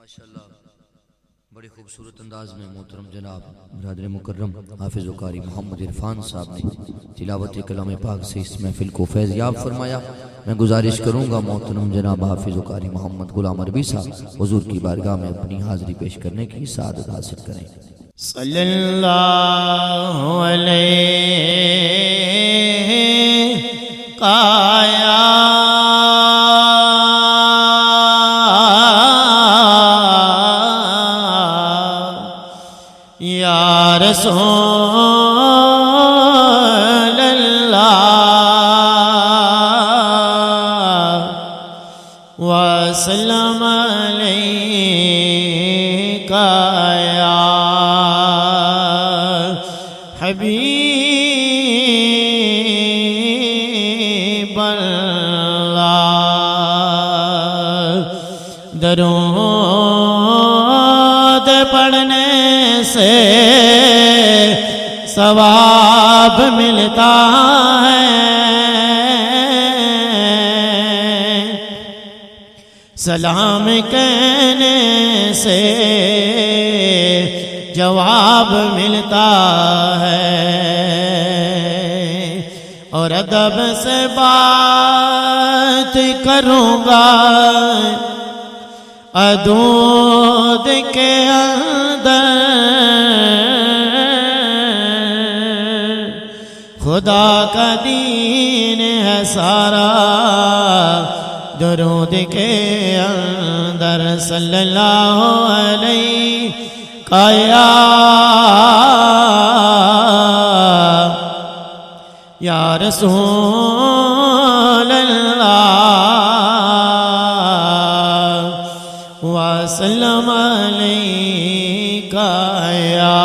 माशाअल्लाह बड़े खूबसूरत अंदाज में मोहतरम जनाब बिरादर मुकर्रम हाफिज़ कारी मोहम्मद इरफान साहब ने तिलावत कलाम पाक से इस महफिल को फैज़याब फरमाया। मैं गुजारिश करूँगा मोहतरम जनाब हाफिज़ कारी मोहम्मद गुलाम अरबी साहब हुज़ूर की बारगाह में अपनी हाज़िरी पेश करने की सआदत हासिल करें। सल्लल्लाहु अलैहि काया या रसूल अल्लाह वसल्लम अलैका या हबीब अल्लाह। दरूद पढ़ने से सवाब मिलता है, सलाम कहने से जवाब मिलता है, और अदब से बात करूँगा अदूद के अंदर, खुदा का दीन है सारा दरूद के अंदर। सल्लल्लाहु अलैहि काया या रसूल अल्लाह वसल्लम अलैका या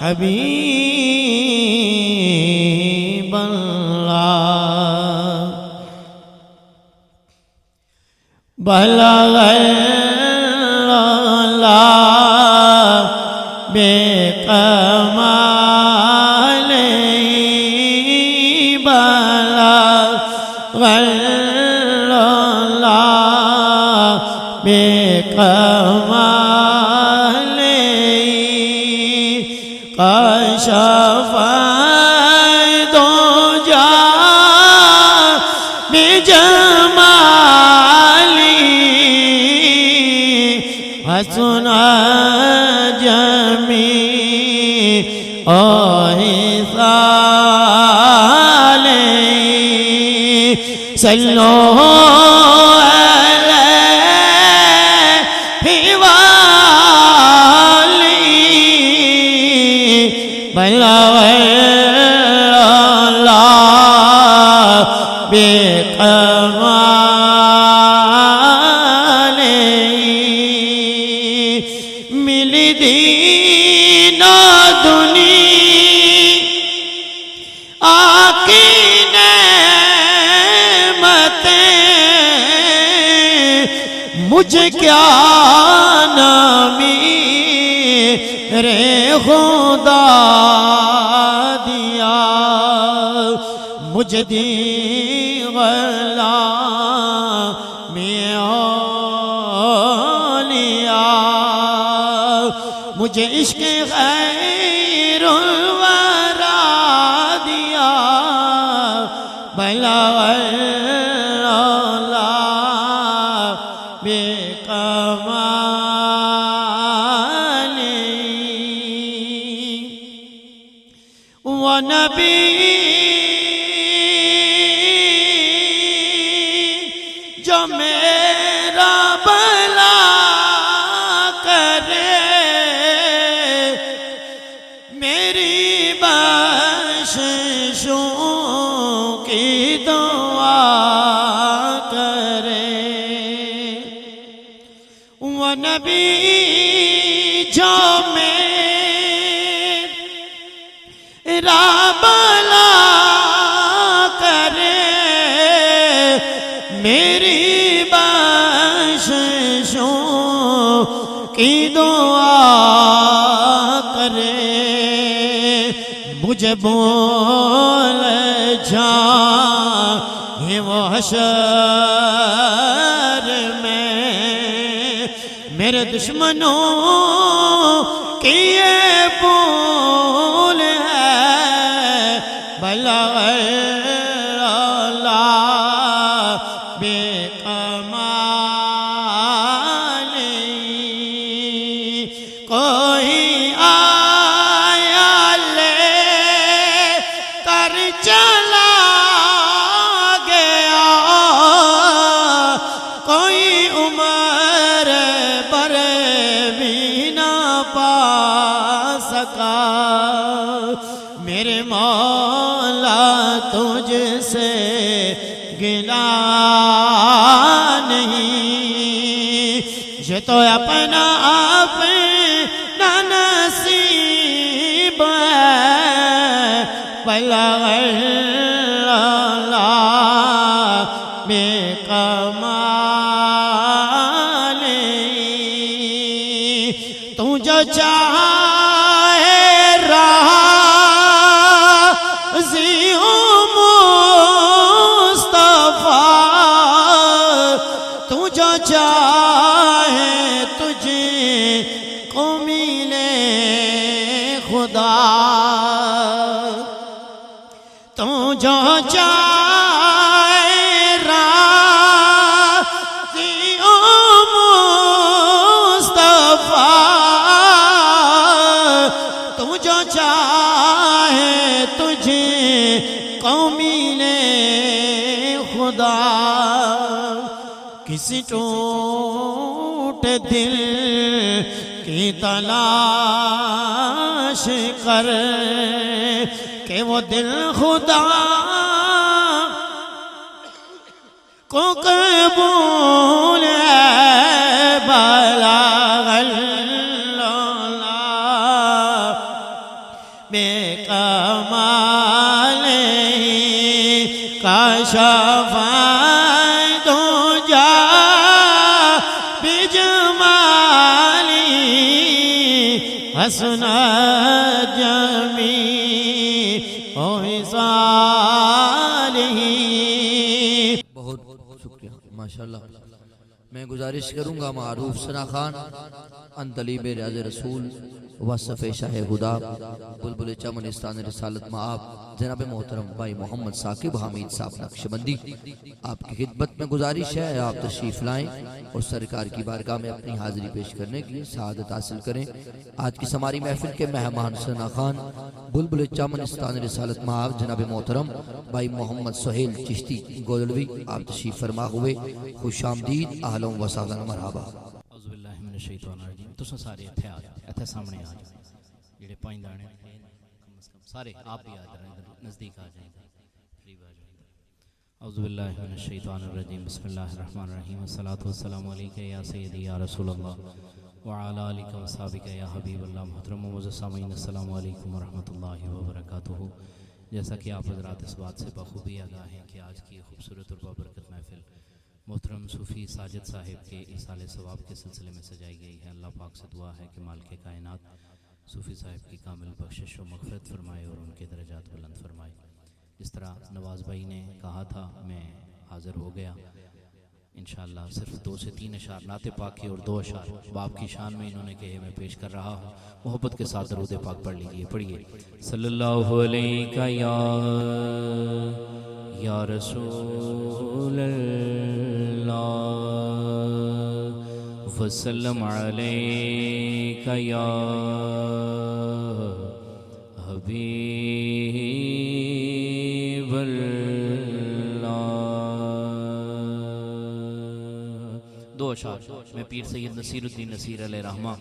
हबीब अल्लाह। बलगल्लाह बेकमाल बलगल्लाह बेकमाल कशफ दो जा बेजमाली हसना जमी ओ हिसाले सल्लो अलैहि वाली बल्लल्लाह बेकमाले मिल दीना दुनी आकी नेमतें मुझे क्या नामी रे खुदा दिया, मुझे दी ग़ुलामी औलिया, मुझे इश्क़ ग़ैरुल वरा दिया। बल्लगल्लाह बेकमाली व नबी जो मेरा भला करे, मेरी बख्शिशों की दुआ मेरा भला करे, मेरी बख्शिशों की दुआ करे, मुझे बोल जाए वो हशर में, मेरे दुश्मनों की ये भूल है, भला बेकमाल कोई आया ले कर चला गया, कोई उम्र पर भी ना पा सका, मेरे मौला तुझसे गिला नहीं, ये तो अपना अपना नसीब है, भला बेकमाल तू जो चाहे राज़ी हूँ मुस्तफ़ा, तू जो चाहे तुझे को मिले खुदा, तू जो चाहे राज़ी हूँ मुस्तफ़ा, तू जो चाहे तुझे को मिले खुदा, किसी टूट दिल की तलाश कर के वो दिल खुदा को कबूल है, भला बेकमाल का शफ़ाअत दो जा बिजमाली हसना जमी ओ सालिही। बहुत शुक्रिया माशाल्लाह। मैं गुजारिश करूंगा मारूफ सना खान अंतलीब राज रसूल वसफ़ शाह हुदा बुलबुल चमनिस्तान रिसालत माब जनाब मोहतरम भाई मोहम्मद साकिब हामिद साहब नक्शबंदी, आपकी खिदमत में गुजारिश है आप तशरीफ़ लाएँ और सरकार की बारगाह में अपनी हाज़िरी पेश करने की सआदत हासिल करें। आज की हमारी महफिल के मेहमान सना खान बुलबुल चमनिस्तान रिसालत माब जनाब मोहतरम भाई मोहम्मद सुहेल चिश्ती गोदलवी, आप तशरीफ़ फरमा हुए खुश आमदीद आहलन व सहलन मरहबा। तुम सारे इत्थे आ जाओ, इत्थे सामने आ जाओ, जेडे पांच दाने सारे आप भी आ जाओ, नज़दीक आ जाए, करीब आ जाए। औज़ुबिल्लाहि मिनश शैतानिर रजीम, बिस्मिल्लाहिर रहमानिर रहीम, अस्सलातु वस्सलामु अलैका या सय्यदी या रसूलल्लाह व अला आलिका व सहाबिका या हबीबल्लाह। मोहतरम मुअज़्ज़ज़ सामीन, अस्सलामु अलैकुम व रहमतुल्लाहि व बरकातुहू। जैसा कि आप हज़रात इस बात से बखूबी आगाह हैं कि आज की खूबसूरत और बाबरकत महफिल मोहतरम सूफ़ी साजिद साहिब के इसाले सवाब के सिलसिले में सजाई गई है। अल्लाह पाक से दुआ है कि मालिक कायनात सूफ़ी साहिब की कामिल बख्शिश व मग़फ़िरत फरमाए और उनके दर्जात बुलंद फरमाए। जिस तरह नवाज़ भाई ने कहा था, मैं हाज़िर हो गया। इंशाअल्लाह सिर्फ 2 से 3 अशार नाते पाक की और 2 अशार बाप की शान में इन्होंने कहे, मैं पेश कर रहा हूँ। मोहब्बत के साथ दरूद पाक पढ़ लीजिए, पढ़िए। सल्लल्लाहु अलैका या रसूल अल्लाह वसल्लम अलैका या हबीब अल्लाह। 2 अशार मैं पीर सैयद नसीरुद्दीन नसीर अलैहि रहमा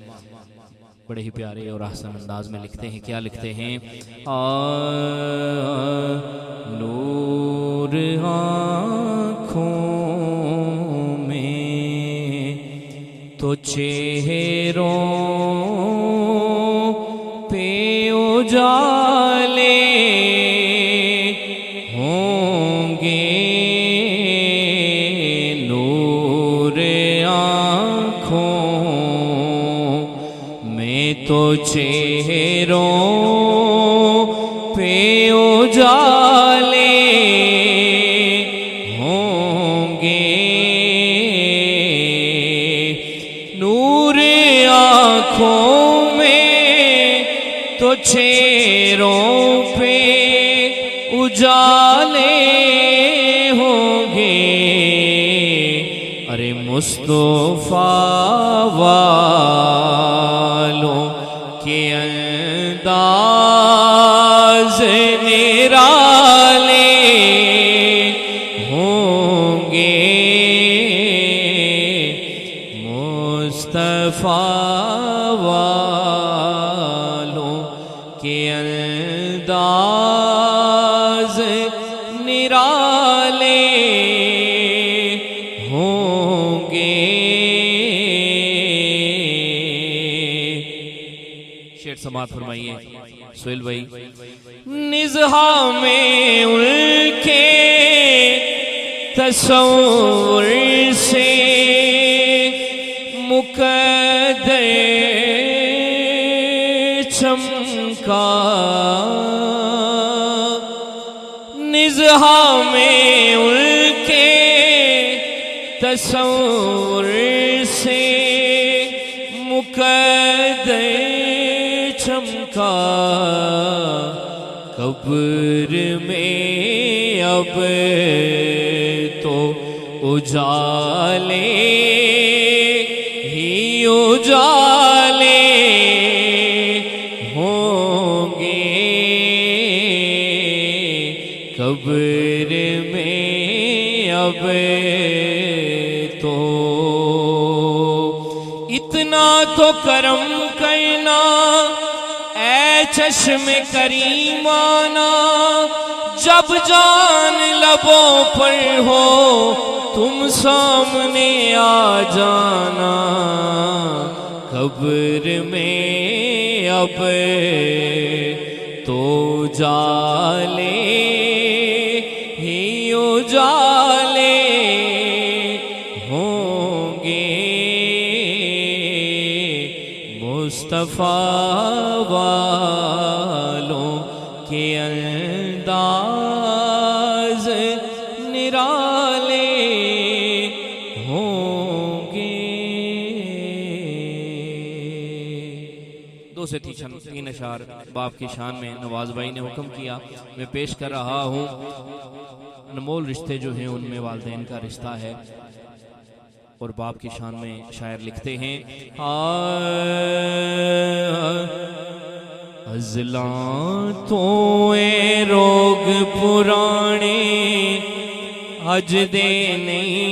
बड़े ही प्यारे और आसान अंदाज में लिखते हैं। क्या लिखते हैं? नूर आँखों में तो चेहरों उजाले होंगे, नूर आँखों में तो चेहरों पे उजाले होंगे, नूर आँखों में तो चेहरों पे उजाले होंगे। अरे मुस्तफा वालों के अंदाज निराले होंगे, मुस्तफा वालों के अंदाज निराले होंगे। शेर समात फरमाइए सुहेल भाई। निज़हा में उनके तस्वुर से मुकद्दर चमका, निज़हा में उनके तस्वुर से मुकद्दर चमका, कब्र में अब तो उजाले ही उजाले होंगे, कब्र में अब तो इतना तो करम करना ऐ चश्मे करीमाना, जब जान लबों पर हो तुम सामने आ जाना, कब्र में अब तो उजाले ही उजाले होंगे, मुस्तफा वालों के अंदाज निराले होंगे। दो से तीन अशार बाप की शान में नवाज भाई ने हुक्म किया, मैं पेश कर रहा हूँ। अनमोल रिश्ते जो हैं उनमें वालिदैन का रिश्ता है, और बाप की शान में शायर लिखते हैं, अज़लां तो ए रोग पुराने अज दे नहीं,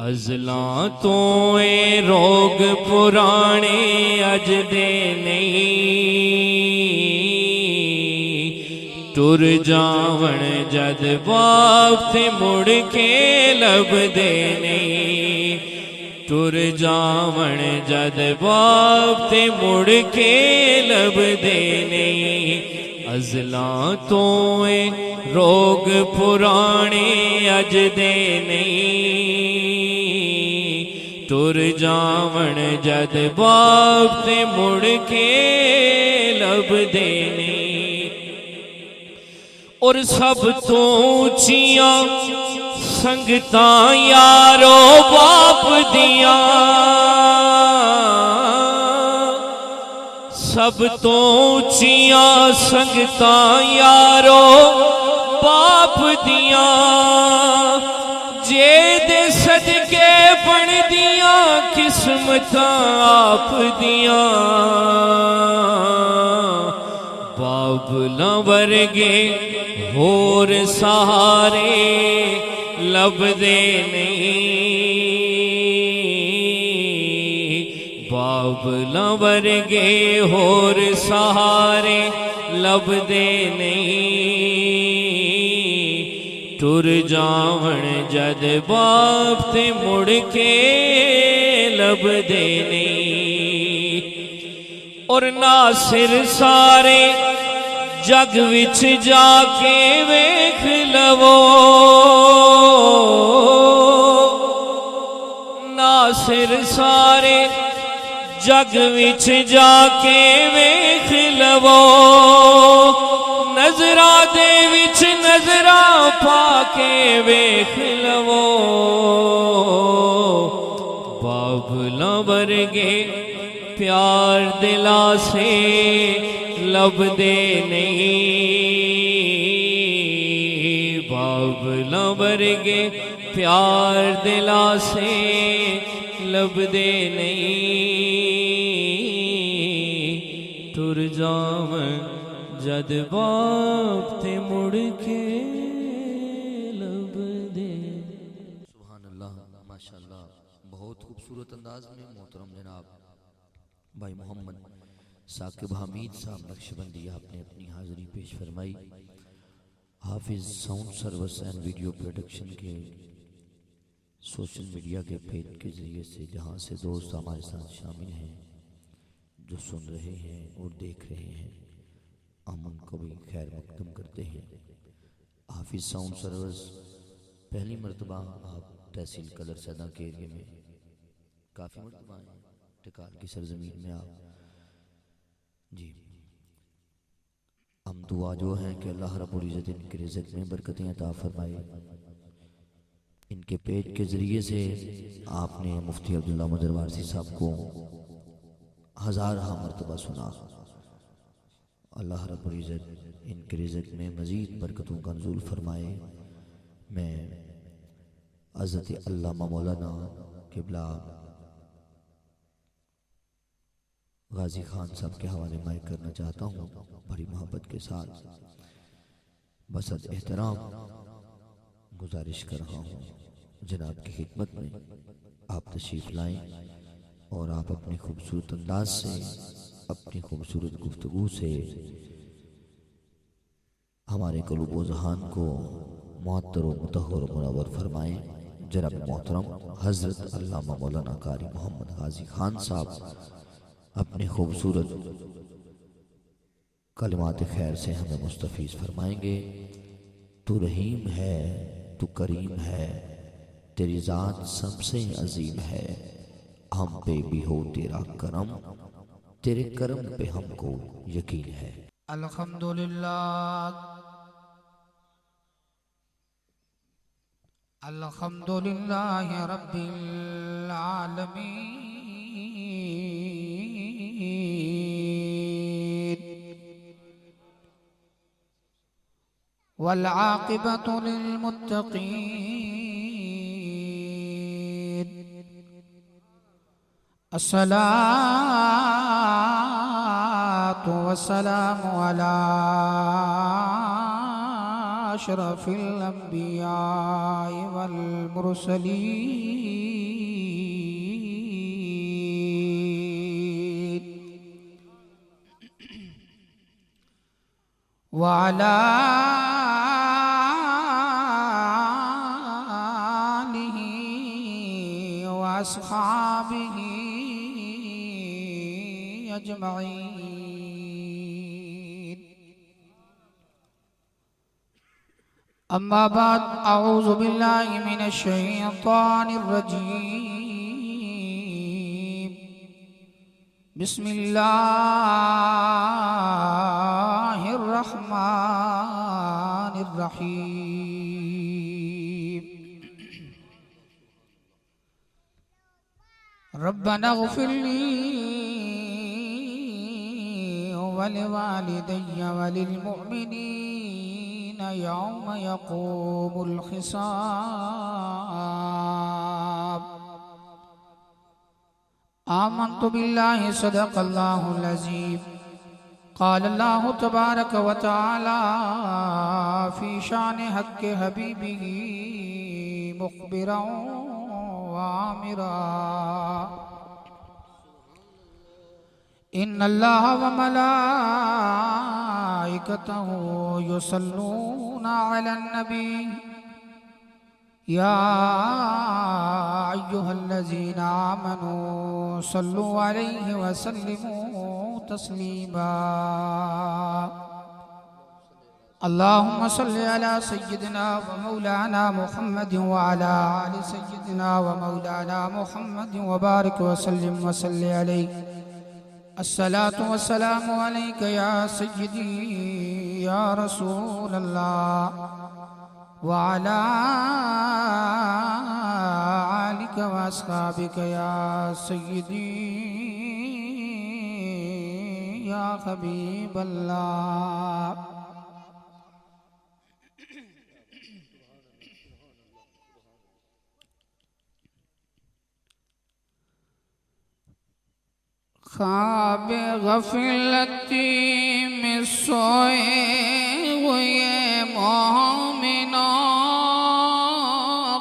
अज़लां तो ए रोग पुराने अज दे नहीं, टुर जावण जद बाप थे मुड़ के लब दे नहीं, टुर जावण जद बाप थे मुड़ के लब दे नहीं, अज़लां तो ए रोग पुराने अज दे नहीं, टुर जावण जद बाप थे मुड़ के लब दे नहीं, और सब तो ऊंचियां संगतां यारो बाप दिया, सब तो ऊंचियां संगतां यारो बाप दिया, जे दे सदके बन दिया किस्मतां आप दिया, बाबला वर्गे होर सहारे लभदे नहीं, बाबला वर्गे होर सहारे लभदे नहीं, टुर जावण जद बाप ते मुड़ के लभदे नहीं, और नासिर सारे जग विच जाके वेख लवो, नासिर सारे जग विच जाके वेख लवो, नजरा दे विच नजरा पाके वेख लवो, बाबला वर्गे प्यार दिला से लभदे नहीं, बाबला वर्गे प्यार दिला से लभदे नहीं, तुर जावन जद बाप ते मुड़ के लभदे। सुभान अल्लाह, माशाअल्लाह, बहुत खूबसूरत अंदाज में मोहतरम जनाब भाई मोहम्मद साकिब हमीद साहब नक्शबंदी आपने अपनी हाजिरी पेश फरमाई। Hafiz sound service and video production के सोशल मीडिया के पेज के ज़रिए से जहाँ से दोस्त हमारे साथ शामिल हैं, जो सुन रहे हैं और देख रहे हैं, हम उनको भी खैर मकदम करते हैं। हाफिज साउंड सर्विस पहली मरतबा आप तहसील कलर सदा के एरिए में काफ़ी मरतबा हैं, टिकार की सरजमीन में आप जी। हम दुआ जो हैं कि अल्लाह रब्बुल इज़्ज़त इनके रिज़्क़ में बरकतें अता फरमाए। इनके पेज के ज़रिए से आपने मुफ्ती अब्दुल्ला मदर वारसी साहब को हज़ार मरतबा सुना। अल्लाह रब्बुल इज़्ज़त इनके रिज़्क़ में मज़ीद बरकतों का नुज़ूल फरमाए। मैं हज़रत अल्लामा मौलाना क़िबला गाजी खान साहब के हवाले माइक करना चाहता हूँ बड़ी मोहब्बत के साथ। बसद एहतराम गुजारिश कर रहा हूँ जनाब की खिदमत में आप तशरीफ़ लाएं और आप अपने खूबसूरत अंदाज से, अपनी खूबसूरत गुफ्तगू से हमारे क़ुलूब व ज़हान को मुअत्तर व मुतहहर व मुनव्वर फरमाएँ। जनाब मोहतरम हज़रत अल्लामा मौलाना कारी मोहम्मद गाजी खान साहब अपने खूबसूरत कलिमात खैर से हमें मुस्तफ़ीज़ फरमाएंगे। तू रहीम है, तू करीम है, तेरी ज़ात सबसे अजीम है, हम पे भी हो तेरा करम, तेरे करम पे हमको यकीन है। अल्हम्दुलिल्लाह, अल्हम्दुलिल्लाह रब्बिल आलमीन, वल आक़िबतु लिल मुत्तक़ीन, अस्सलातु वस्सलामु अला अशरफिल अंबिया वल मुरसलीन, व अला आलिहि व अस्हाबिहि अजमईन। अम्मा बाद, अऊज़ु बिल्लाहि मिनश शैतानिर रजीम, बिस्मिल्लाहिर रहमानिर रहीम। रब्बना इग़फिर ली वलिवालिदैया वलिलमुअमिनीना यौम यक़ूमुल हिसाब। आमन्तु बिल्लाहि सदक़ल्लाहुल अज़ीम। क़ाल अल्लाहु तबारक व तआला फ़ी शान हक़्क़ि हबीबिही मुख़बिरन व आमिरा। इन्नल्लाह व मलाइकतहु युसल्लूना अलन नबी या अय्युहल्लज़ीना आमनू सल्लु अलैहि व सल्लिमू तस्लीमा। अल्लाहुम्मा सल्लि अला सय्यिदिना व मौलाना मुहम्मद व अला आलि सय्यिदिना व मौलाना मुहम्मद व बारिक व सल्लिम व सल्लि अलैहि। अस्सलातु वस्सलामु अलैका या सय्यिदी या रसूल अल्लाह व अला आलिका व अस्हाबिका या सय्यिदी या हबीब अल्लाह। ख्वाब गफलती में सोए हुए मोमिनों,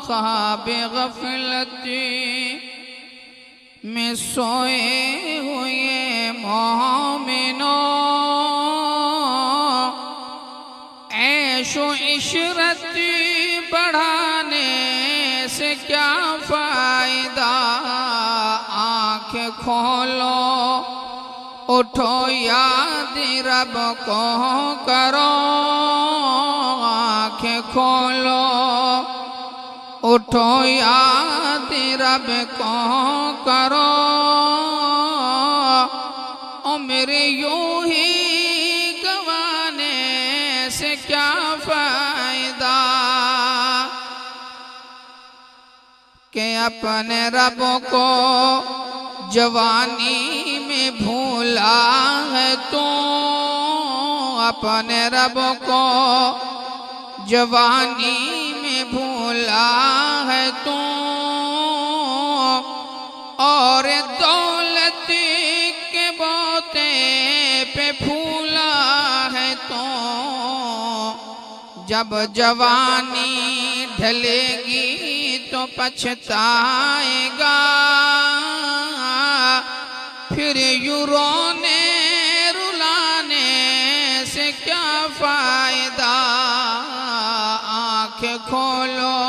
ख्वाब गफलती में सोए हुए मोमिनों, ऐशो इशरती बढ़ाने से क्या फायदा। आँखें खोलो उठो याद रब को करो, आँखें खोलो उठो याद रब को करो। उम्र यूं ही गंवाने से क्या फायदा कि अपने रब को जवानी में भूला है तू, अपने रब को जवानी में भूला है तू। और दौलत के बोते पे फूला है तू। जब जवानी ढलेगी तो पछताएगा, फिर यूं रोने रुलाने से क्या फायदा। आँखें खोलो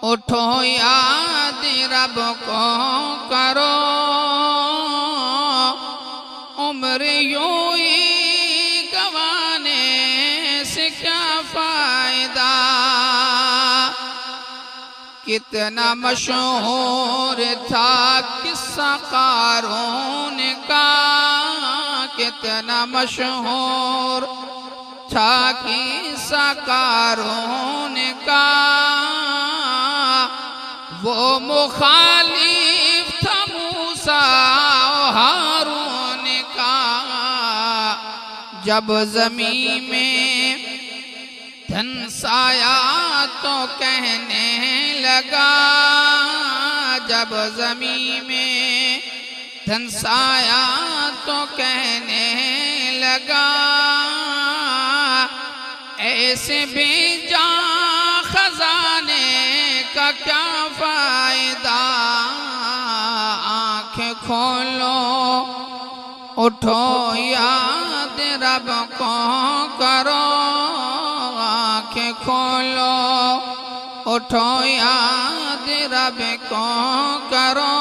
उठो याद रब को करो, उम्र यूं ही गंवाने से क्या फायदा। कितना मशहूर था किस्सा क़ारून का, कितना मशहूर था किस्सा क़ारून का। वो मुखालिफ था मूसा और हारून का। जब ज़मीन में धंसाया तो कहने लगा, जब ज़मीन में धंसाया तो कहने लगा। ऐसे बेजा खजाने का क्या फायदा। आँखें खोलो उठो याद रब को करो, आँखें खोलो उठो याद रब को करो।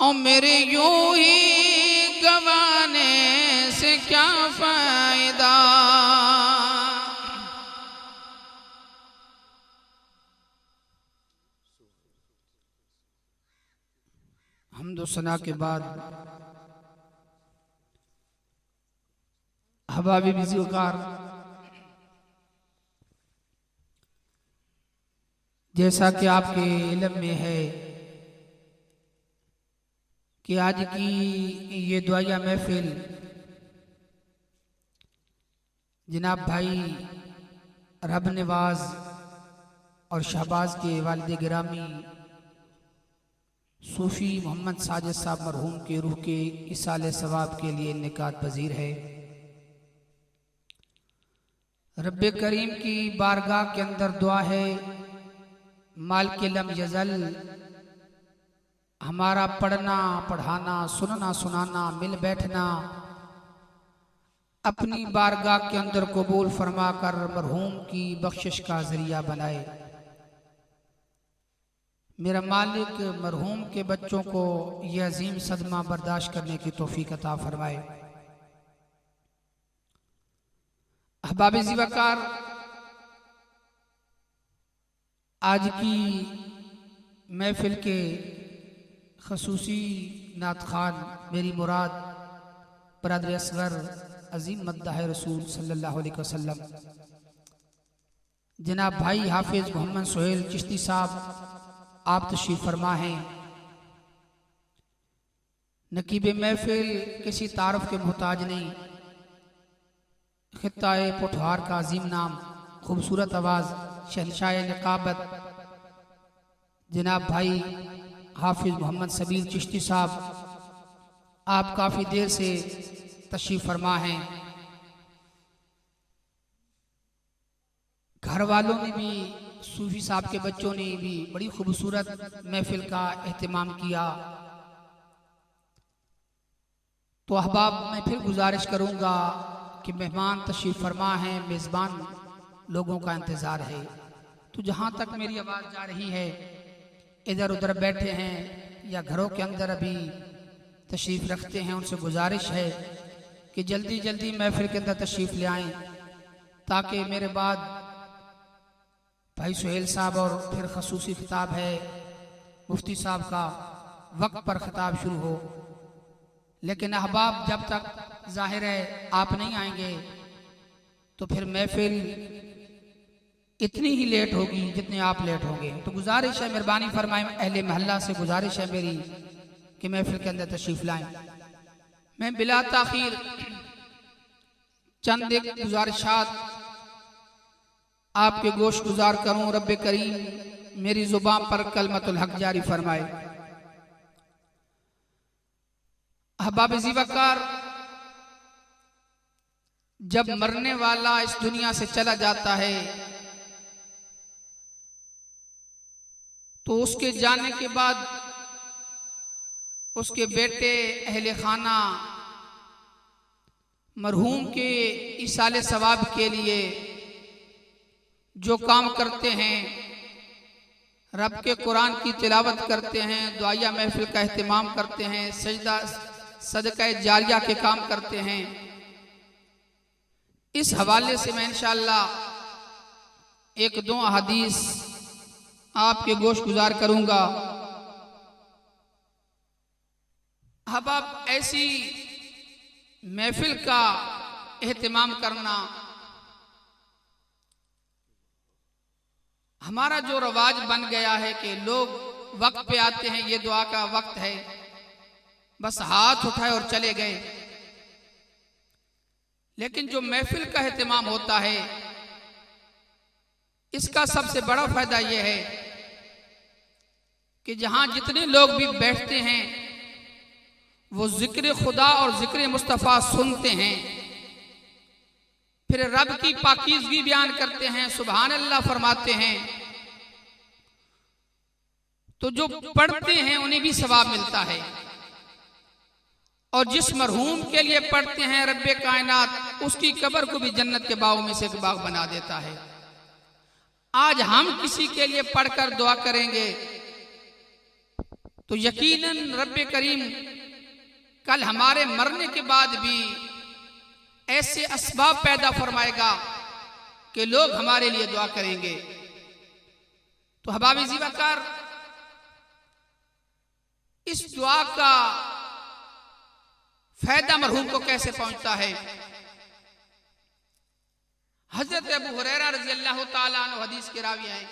उम्र यूं ही गंवाने से क्या फायदा। हम्दो सना के बाद हबाबी बिज़ुकार जैसा कि आपके इल्म में है कि आज की ये दुआया महफिल जनाब भाई रब नवाज और शहबाज के वालिद गिरामी सूफी मोहम्मद साजिद साहब मरहूम के रूह के इसाले सवाब के लिए निकात पजीर है। रब करीम की बारगाह के अंदर दुआ है, मालिक लम यज़ल हमारा पढ़ना पढ़ाना सुनना सुनाना मिल बैठना अपनी बारगाह के अंदर कबूल फरमाकर मरहूम की बख्शिश का जरिया बनाए। मेरा मालिक मरहूम के बच्चों को यह अजीम सदमा बर्दाश्त करने की तौफीक अता फरमाए। अहबाब ज़िवाकार, आज की महफिल के खसूसी नात खान मेरी मुराद बरदर असगर अजीम मद्दाह रसूल सल्लल्लाहु अलैहि वसल्लम जनाब भाई हाफिज मोहम्मद सोहेल चिश्ती साहब, आप तशरीफ फरमा हैं। नकीब महफिल किसी तारफ के मोहताज नहीं, खित्ता-ए पोठवार का अजीम नाम, खूबसूरत आवाज़, शहनशाह निकाबत जनाब भाई हाफिज मोहम्मद सबीर चिश्ती साहब, आप काफ़ी देर से तशरीफ फरमा हैं। घर वालों ने भी, सूफी साहब के बच्चों ने भी बड़ी खूबसूरत महफिल का एहतमाम किया। तो अहबाब, मैं फिर गुजारिश करूंगा कि मेहमान तशरीफ फरमा हैं, मेज़बान लोगों का इंतज़ार है। तो जहाँ तक मेरी आवाज़ जा रही है, इधर उधर बैठे हैं या घरों के अंदर अभी तशरीफ़ रखते हैं, उनसे गुजारिश है कि जल्दी जल्दी महफिल के अंदर तशरीफ़ ले आएँ, ताकि मेरे बाद भाई सुहेल साहब और फिर खसूसी खिताब है मुफ्ती साहब का, वक्त पर खिताब शुरू हो। लेकिन अहबाब, जब तक जाहिर है आप नहीं आएंगे तो फिर महफिल इतनी ही लेट होगी जितने आप लेट होंगे। तो गुजारिश है, मेहरबानी फरमाएं, अहले महल्ला से गुजारिश है मेरी कि महफिल के अंदर तशरीफ लाएं। मैं बिला ताखीर चंद एक गुजारिशात आपके गोश गुजार करूं। रब्बे करीम मेरी जुबान पर कलमतुल हक जारी फरमाए। अहबाब ज़िवाकार, जब मरने वाला इस दुनिया से चला जाता है तो उसके जाने के बाद उसके बेटे, अहले खाना मरहूम के इसाले सवाब के लिए जो काम करते हैं, रब के कुरान की तिलावत करते हैं, दुआया महफिल का एहतमाम करते हैं, सजदा सदका जारिया के काम करते हैं, इस हवाले से मैं इंशाअल्लाह एक दो अहादीस आपके गोश गुजार करूंगा। अहबाब, ऐसी महफिल का एहतमाम करना हमारा जो रवाज बन गया है कि लोग वक्त पे आते हैं, ये दुआ का वक्त है, बस हाथ उठाए और चले गए। लेकिन जो महफिल का एहतमाम होता है, इसका सबसे बड़ा फायदा यह है कि जहां जितने लोग भी बैठते हैं वो जिक्र खुदा और जिक्र मुस्तफ़ा सुनते हैं, फिर रब की पाकीज़गी बयान करते हैं, सुभान अल्लाह फरमाते हैं, तो जो पढ़ते हैं उन्हें भी सवाब मिलता है। और जिस मरहूम के लिए पढ़ते हैं, रब्बे कायनात उसकी कब्र को भी जन्नत के बागों में से एक बाग बना देता है। आज हम किसी के लिए पढ़कर दुआ करेंगे तो यकीनन रब्बे करीम कल हमारे मरने के बाद भी ऐसे असबाब पैदा फरमाएगा कि लोग हमारे लिए दुआ करेंगे। तो अहबाब ज़िवाकार, इस दुआ का फायदा मरहूम को कैसे पहुंचता है? हजरत अबू हुरैरा रज़ी अल्लाह ताला अन्हु हदीस के रावी हैं,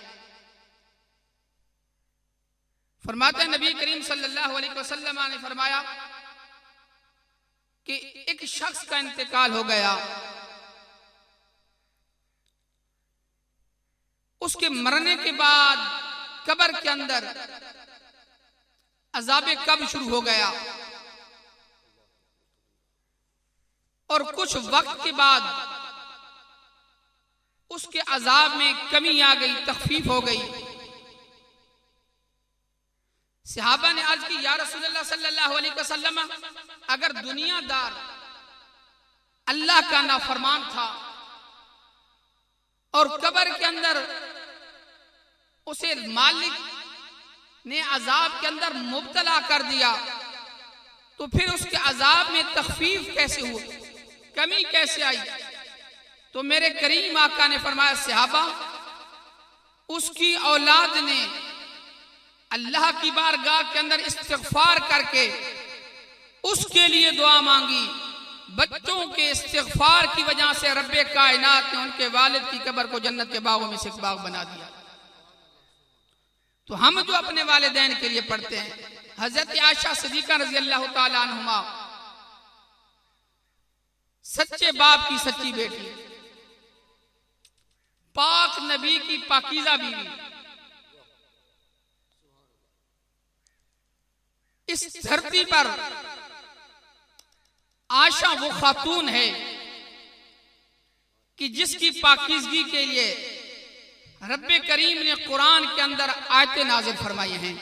फरमाते हैं नबी करीम सल्लल्लाहु अलैहि वसल्लम ने फरमाया कि एक शख्स का इंतकाल हो गया, उसके मरने के बाद कब्र के अंदर अज़ाबे कब्र शुरू हो गया और कुछ वक्त के बाद उसके अज़ाब में कमी आ गई, तखफीफ हो गई। सहाबा ने अर्ज की, या रसूलल्लाह सल्लल्लाहु अलैहि वसल्लम, अगर दुनियादार अल्लाह का नाफरमान था और कब्र के अंदर उसे मालिक ने अजाब के अंदर मुब्तला कर दिया तो फिर उसके अजाब में तखफीफ कैसे हुई, कमी कैसे आई? तो मेरे करीम आका ने फरमाया, सहाबा उसकी औलाद ने अल्लाह की बारगाह के अंदर इस्तिग़फ़ार करके उसके लिए दुआ मांगी। बच्चों के इस्तिग़फ़ार की वजह से रब्बे कायनात ने उनके वालिद की कब्र को जन्नत के बागों में से एक बाग बना दिया। तो हम जो अपने वालिदैन के लिए पढ़ते हैं, हजरत आयशा सिद्दीक़ा रज़ी अल्लाह ताला अन्हुमा सच्चे बाप की सच्ची बेटी, पाक नबी की पाकीज़ा बीवी, इस धरती पर आयशा वो खातून है कि जिसकी पाकीज़गी के लिए रब्बे करीम ने कुरान के अंदर आयतें नाज़िल फरमाई हैं।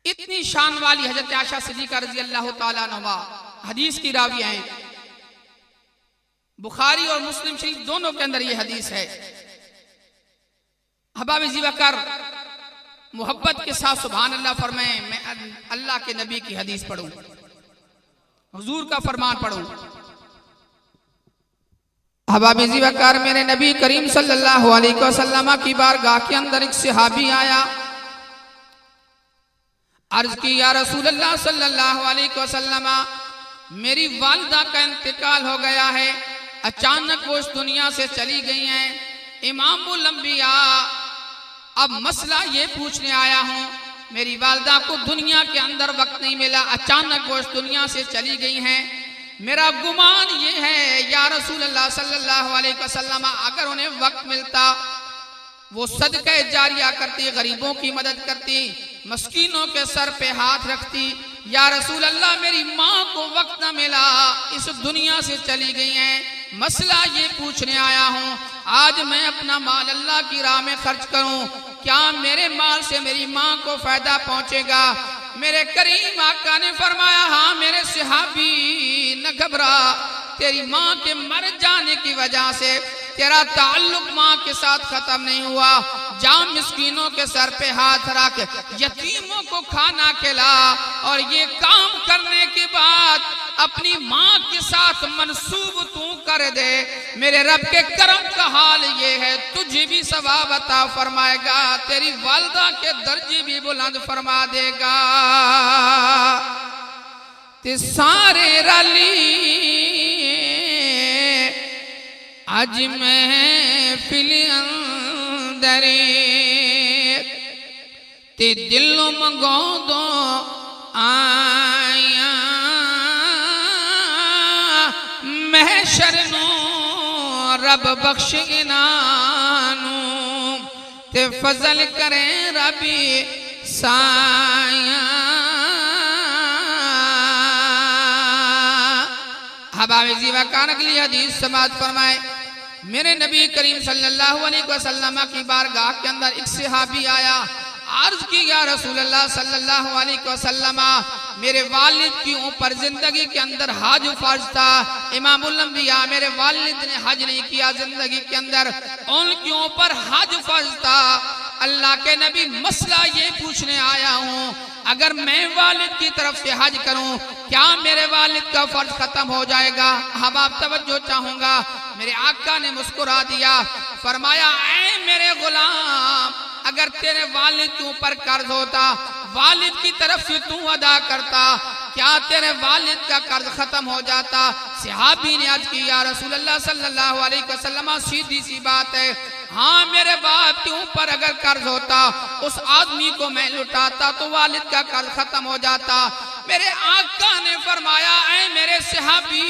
इतनी शान वाली हजरत आयशा सिद्दीक़ा रज़ी अल्लाह ताला अन्हा हदीस की रावी हैं। बुखारी और मुस्लिम शरीफ दोनों के अंदर ये हदीस है। हबाब ज़ीबकर मोहब्बत के साथ सुभान अल्लाह फरमाएं, मैं अल्लाह के नबी की हदीस पढ़ूं, हुजूर का फरमान पढ़ूं। हबाब ज़ीबकर मेरे नबी करीम सल्लल्लाहु अलैहि वसल्लम की बारगाह के अंदर एक सहाबी आया, अर्ज की, या रसूल अल्लाह सल्लल्लाहु अलैहि वसल्लम, मेरी वालिदा का इंतकाल हो गया है, अचानक वो इस दुनिया से चली गई हैं। इमामुल अंबिया, अब मसला ये पूछने आया हूँ, मेरी वालिदा को दुनिया के अंदर वक्त नहीं मिला, अचानक वो इस दुनिया से चली गई हैं। मेरा गुमान ये है या रसूल अल्लाह सल्लल्लाहु अलैहि वसल्लम, अगर उन्हें वक्त मिलता वो सदका जारिया करती, गरीबों की मदद करती, मस्कीनों के सर पे हाथ रखती। या रसूल अल्लाह मेरी माँ को वक्त न मिला, इस दुनिया से चली गई हैं, मसला ये पूछने आया हूँ, आज मैं अपना माल अल्लाह की राह में खर्च करूँ, क्या मेरे माल से मेरी माँ को फायदा पहुँचेगा? मेरे करीम आका ने फरमाया, हाँ मेरे सहाबी न घबरा, तेरी माँ के मर जाने की वजह से तेरा ताल्लुक माँ के साथ खत्म नहीं हुआ। जा मिस्कीनों के सर पे हाथ रख, यतीमों को खाना खिला, और ये काम करने के बाद अपनी माँ के साथ मनसूब तू कर दे। मेरे रब के करम का हाल ये है, तुझे भी सवाब अता फरमाएगा, तेरी वालिदा के दर्जे भी बुलंद फरमा देगा। ते सारे रली आज महफिल अंदरे ते दिलों मंगो दो आया, महशर नो रब बख्श इनानू, ते फजल करें रबी साया। हबाब ज़ीबकर अगली हदीस समाज फरमाए, मेरे नबी करीम सल्लल्लाहु अलैहि वसल्लम की बारगाह के अंदर एक सहाबी आया, अर्ज की, या रसूल अल्लाह सल्लल्लाहु अलैहि वसल्लम, मेरे वालिद के ऊपर जिंदगी के अंदर हज फर्ज था। इमामुल अंबिया, मेरे वालिद ने हज नहीं किया जिंदगी के अंदर, उनके ऊपर हज फर्ज था। अल्लाह के नबी, मसला ये पूछने आया हूँ, अगर मैं वालिद की तरफ से हज करूं, क्या मेरे वालिद का फर्ज खत्म हो जाएगा? हबाब तवज्जो चाहूंगा। मेरे आका ने मुस्कुरा दिया, फरमाया, ऐ मेरे गुलाम, अगर तेरे वालिद के ऊपर कर्ज होता, वालिद की तरफ से तू अदा करता, क्या तेरे वालिद का कर्ज खत्म हो जाता? सहाबी ने अर्ज की, या रसूल अल्लाह सल्लल्लाहु अलैहि वसल्लम, सीधी सी बात है, हाँ मेरे बाप के ऊपर अगर कर्ज होता, उस आदमी को मैं लुटाता तो वालिद का कर्ज खत्म हो जाता। मेरे आका ने फरमाया, ऐ मेरे सहाबी,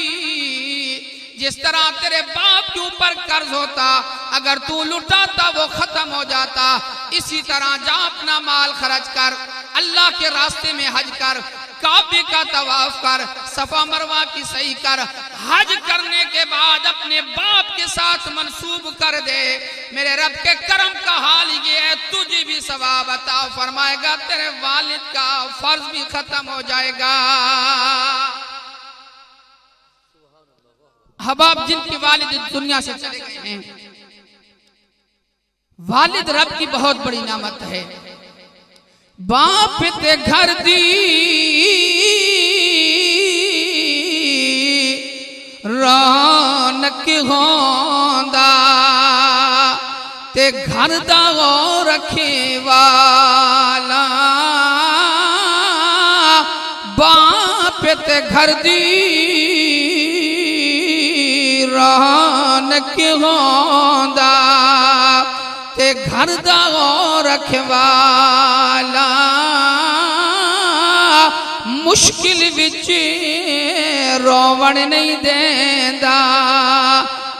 जिस तरह तेरे बाप के ऊपर कर्ज होता, अगर तू लुटाता वो खत्म हो जाता, इसी तरह जा अपना माल खर्च कर, अल्लाह के रास्ते में हज कर, काबे का तवाफ कर, सफा मरवा की सही कर, हज करने के बाद अपने बाप के साथ मंसूब कर दे। मेरे रब के करम का हाल ये है, तुझे भी सवाब अता फरमाएगा, तेरे वालिद का फर्ज भी खत्म हो जाएगा। हबाब, जिनके वालिद दुनिया से चले गए हैं, वालिद रब की बहुत बड़ी नामत है। बाप ते घर दी रौनक होंदा ते घर दा रखे वाला बाप ते घर दी रौनक होंदा ते घर दा रखवाला मुश्किल विच रोवण नहीं देंदा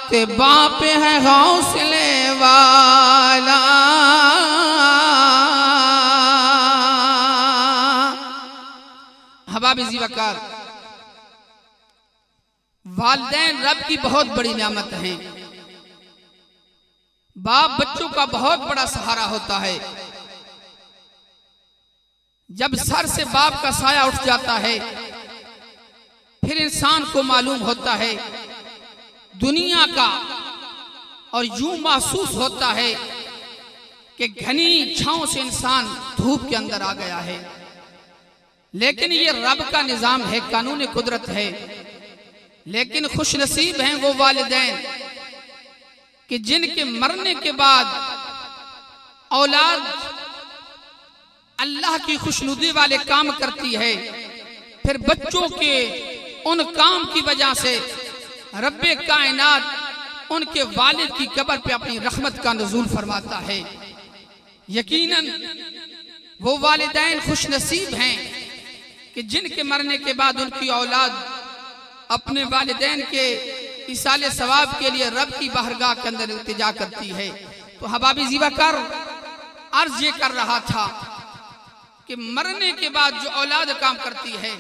ते बाप है हौसले वाला। हबाब ज़ीवकार, वालिदैन रब की बहुत बड़ी नेमत हैं। बाप बच्चों का बहुत बड़ा सहारा होता है। जब सर से बाप का साया उठ जाता है फिर इंसान को मालूम होता है दुनिया का, और यूं महसूस होता है कि घनी छांव से इंसान धूप के अंदर आ गया है। लेकिन ये रब का निजाम है, कानून कुदरत है। लेकिन खुश नसीब हैं वो वालिदैन कि जिनके मरने के बाद औलाद अल्लाह की खुशनुदी वाले काम करती है, फिर बच्चों के उन काम की वजह से रब्बे कायनात उनके वालिद की कब्र पे अपनी रहमत का नुज़ूल फरमाता है। यकीनन वो वालिदैन खुश नसीब हैं कि जिनके मरने के बाद उनकी औलाद अपने वालिदैन के इसाले सवाब के लिए रब की बारगाह के अंदर इल्तिजा करती है। तो हबाबी ज़ीवकार अर्ज ये कर रहा था कि मरने के बाद जो औलाद काम करती है,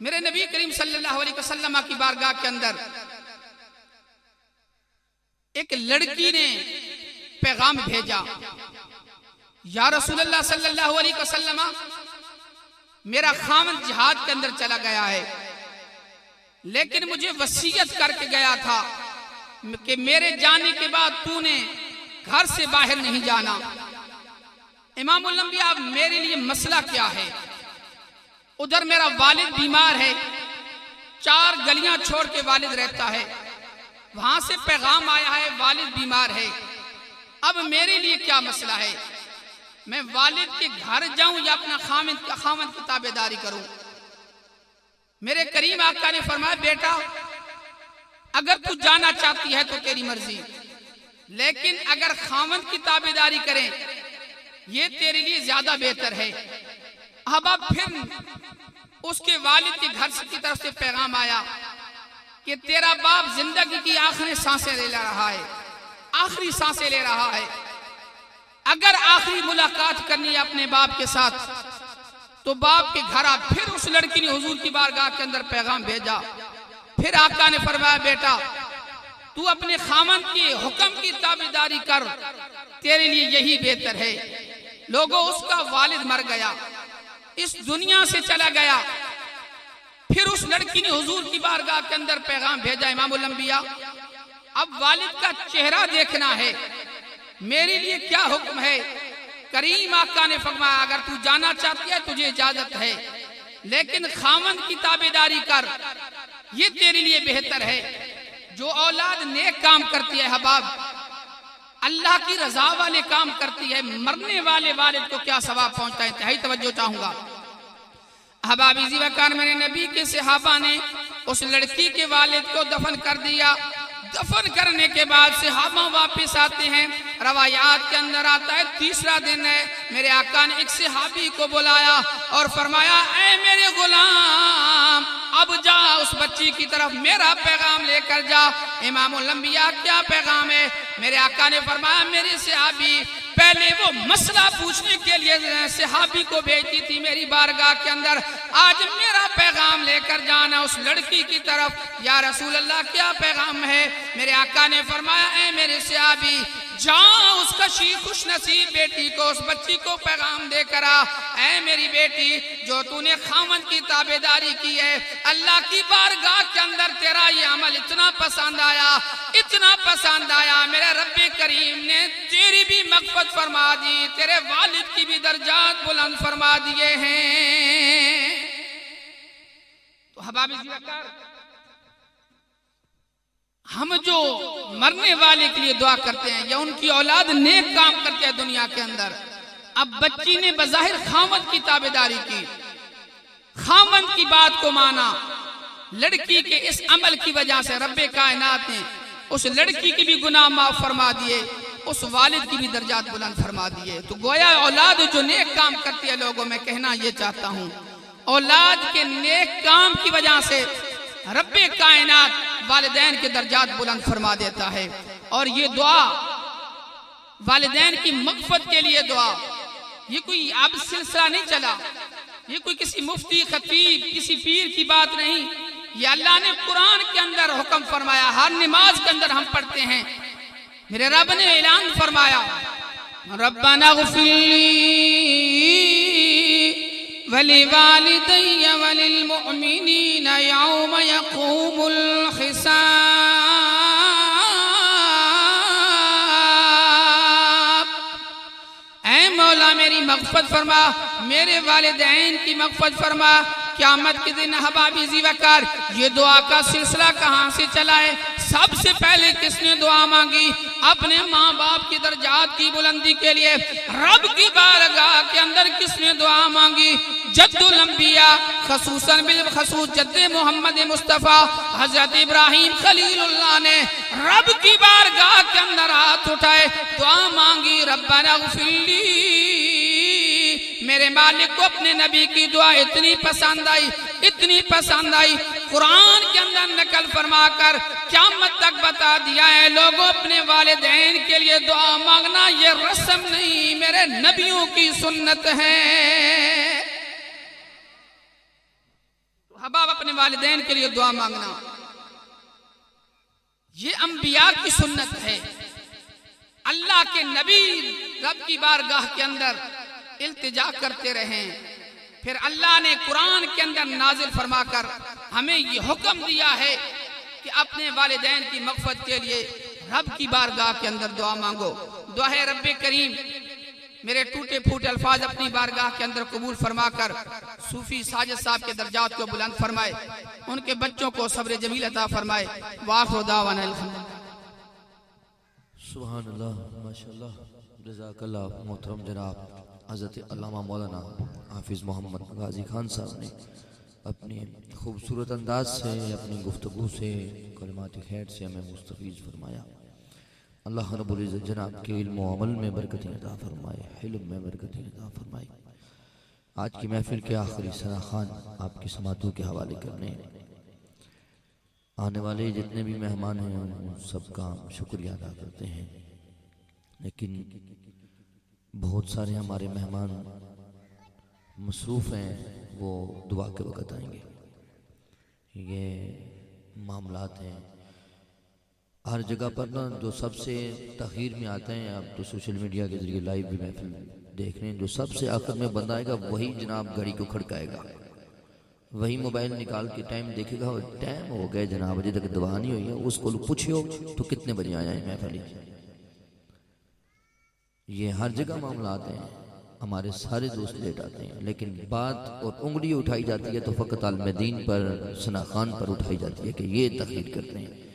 मेरे नबी करीम सल्लल्लाहु अलैहि वसल्लम की बारगाह के अंदर एक लड़की ने पैगाम भेजा, या रसूलल्लाह सल्लल्लाहु अलैहि वसल्लम, मेरा खामद जिहाद के अंदर चला गया है, लेकिन मुझे वसीयत करके गया था कि मेरे जाने के बाद तूने घर से बाहर नहीं जाना। इमामुल अंबिया, मेरे लिए मसला क्या है? उधर मेरा वालिद बीमार है, 4 गलियां छोड़ के वालिद रहता है, वहां से पैगाम आया है वालिद बीमार है। अब मेरे लिए क्या मसला है? मैं वालिद के घर जाऊं या अपना खामद की ताबेदारी करूं? मेरे करीम आका ने फरमाया, बेटा अगर तू जाना चाहती है तो तेरी मर्जी, लेकिन अगर खामद की ताबेदारी करें ये तेरे लिए ज्यादा बेहतर है। अब फिर उसके वालिद के घर की तरफ से पैगाम आया कि तेरा बाप जिंदगी की आखिरी सांसें ले रहा है, आखिरी सांसें ले रहा है। अगर आखिरी मुलाकात करनी है अपने बाप के साथ तो बाप के घर आ। फिर उस लड़की ने हुजूर की बारगाह के अंदर पैगाम भेजा। फिर आका ने फरमाया, बेटा तू अपने खामन के हुक्म की ताबेदारी कर, तेरे लिए यही बेहतर है। लोगों, उसका वालिद मर गया, इस दुनिया से चला गया। फिर उस लड़की ने हुजूर की बारगाह के अंदर पैगाम भेजा, इमामुल अंबिया अब वालिद का चेहरा देखना है, मेरे लिए क्या हुक्म है? करीम आका ने फरमाया, अगर तू जाना चाहती है तुझे इजाजत है, लेकिन खामन की ताबेदारी कर, ये तेरे लिए बेहतर है। जो औलाद नेक काम करती है हबाब, अल्लाह की रजा वाले काम करती है, मरने वाले वालिद को क्या सवाब पहुंचता है? इंतहाई तवज्जो चाहूंगा। हबाबी ज़ीवकार, मेरे नबी के सहाबा ने उस लड़की के वालिद को दफन कर दिया। दफन करने के बाद सहाबा वापस आते हैं। रवायात के अंदर आता है तीसरा दिन है, मेरे आका ने एक सहाबी को बुलाया और फरमाया, ऐ मेरे गुलाम, अब जा उस बच्ची की तरफ मेरा पैगाम लेकर जा। इमामुल अंबिया, क्या पैगाम है? मेरे आका ने फरमाया, मेरे सहाबी पहले वो मसला पूछने के लिए सहाबी को भेजती थी मेरी बारगाह के अंदर, आज मेरा पैगाम लेकर जाना उस लड़की की तरफ। या रसूल अल्लाह, क्या पैगाम है? मेरे आका ने फरमाया, ऐ मेरे सहाबी, जाओ उस कशी खुश नसीब बेटी को, उस बच्ची को पैगाम देकर आ, ऐ मेरी बेटी जो तूने खामन की ताबेदारी की है, अल्लाह की बारगाह के अंदर तेरा ये अमल इतना पसंद आया, इतना पसंद आया, मेरे रब्बे करीम ने तेरी भी मग़फ़िरत फरमा दी, तेरे वालिद की भी दर्जात बुलंद फरमा दिए हैं। तो हबाब हम जो मरने वाले के लिए दुआ करते हैं या उनकी औलाद नेक काम करते हैं दुनिया के अंदर, अब बच्ची ने बज़ाहिर खामद की ताबेदारी की, खामद की बात को माना, लड़की के इस अमल की वजह से रब्बे कायनात ने उस लड़की की भी गुनाह माफ फरमा दिए, उस वालिद की भी दर्जात बुलंद फरमा दिए। तो गोया औलाद जो नेक काम करती है, लोगों में कहना ये चाहता हूँ, औलाद के नेक काम की वजह से रब्बे कायनात वालिदैन के दर्जात बुलंद फरमा देता है। और ये दुआ वालिदैन की मग़फ़िरत के लिए दुआ, ये कोई अब सिलसिला नहीं चला, ये कोई किसी मुफ्ती खतीब किसी पीर की बात नहीं, ये अल्लाह ने कुरान के अंदर हुक्म फरमाया, हर नमाज के अंदर हम पढ़ते हैं। मेरे रब ने ऐलान फरमाया, रब्बना ग़फ़िरली वलिवालिदैया वलिलमुअमिनीना यौम यक़ूमुल हिसाब। ऐ मौला मेरी मग़फ़िरत फरमा, मेरे वालिदैन की मग़फ़िरत फरमा। क़यामत के दिन हबाबी ज़ीवकार ये दुआ का सिलसिला कहाँ से चला है? सबसे पहले किसने दुआ मांगी? अपने माँ बाप की दर्जात की बुलंदी के लिए रब की बारगाह के अंदर किसने दुआ मांगी? जद्दुल अंबिया खसूसन बिल खसूस जद्दे मोहम्मद मुस्तफ़ा हजरत इब्राहिम खलीलुल्लाह ने रब की बारगाह के अंदर हाथ उठाए, दुआ मांगी, रब्बना ग़फ़िरली। मेरे मालिक को अपने नबी की दुआ इतनी पसंद आई, इतनी पसंद आई, कुरान के अंदर नकल फरमाकर क़यामत तक बता दिया है, लोगों अपने वालिदैन के लिए दुआ मांगना ये रस्म नहीं, मेरे नबियों की सुन्नत है। हबाब अपने वालिदैन के लिए दुआ मांगना ये अंबिया की सुन्नत है। अल्लाह के नबी रब की बारगाह के अंदर इल्तिजा करते रहे, फिर अल्लाह ने कुरान के अंदर नाजिल फरमाकर हमें ये हुक्म दिया है कि अपने वालिदैन की मग़फ़िरत के लिए रब की बारगाह के अंदर दुआ मांगो। दुआ है रब्बे करीम मेरे टूटे फूटे अल्फाज अपनी बारगाह के अंदर कबूल फरमाकर सूफी साजिद साहब के दर्जात को बुलंद फरमाए, उनके बच्चों को सब्र जमील अता फरमाए। वाखिरु दावाना सुभान अल्लाह, माशाअल्लाह, जज़ाकल्लाह। मोहतरम जनाब हज़रत अल्लामा मौलाना हाफिज़ मोहम्मद गाजी खान साहब ने अपनी खूबसूरत अंदाज से, अपनी गुफ्तगू से, कलिमात खैर से हमें मुस्तफ़ीज़ फरमाया। अल्लाह रब्बुल इज़्ज़त जनाब के इल्म व अमल में बरकतें अता फरमाए, हिल्म में बरकतें अता फरमाए। आज की महफिल के आखिरी सना खान आपकी समातों के हवाले करने आने वाले जितने भी मेहमान हैं उन सबका शुक्रिया अदा करते हैं, लेकिन बहुत सारे हमारे मेहमान मसरूफ़ हैं, वो दुआ के वक़्त आएंगे। ये मामलात हैं हर जगह पर ना, जो सबसे तख़ीर में आते हैं, आप तो सोशल मीडिया के ज़रिए लाइव भी महफिल देख रहे हैं, जो सबसे आखिर में बंदा आएगा वही जनाब घड़ी को खड़काएगा, वही मोबाइल निकाल के टाइम देखेगा, और टाइम हो गए जनाब, अभी तक दुआ नहीं हुई है। उसको पूछियो तो कितने बजे आया है महफिल। ये हर जगह मामला आते हैं, हमारे सारे दोस्त लेट आते हैं, लेकिन बात और उंगली उठाई जाती है तो फ़कत आलिम दीन पर, सना खान पर उठाई जाती है कि ये तख़ीर करते हैं।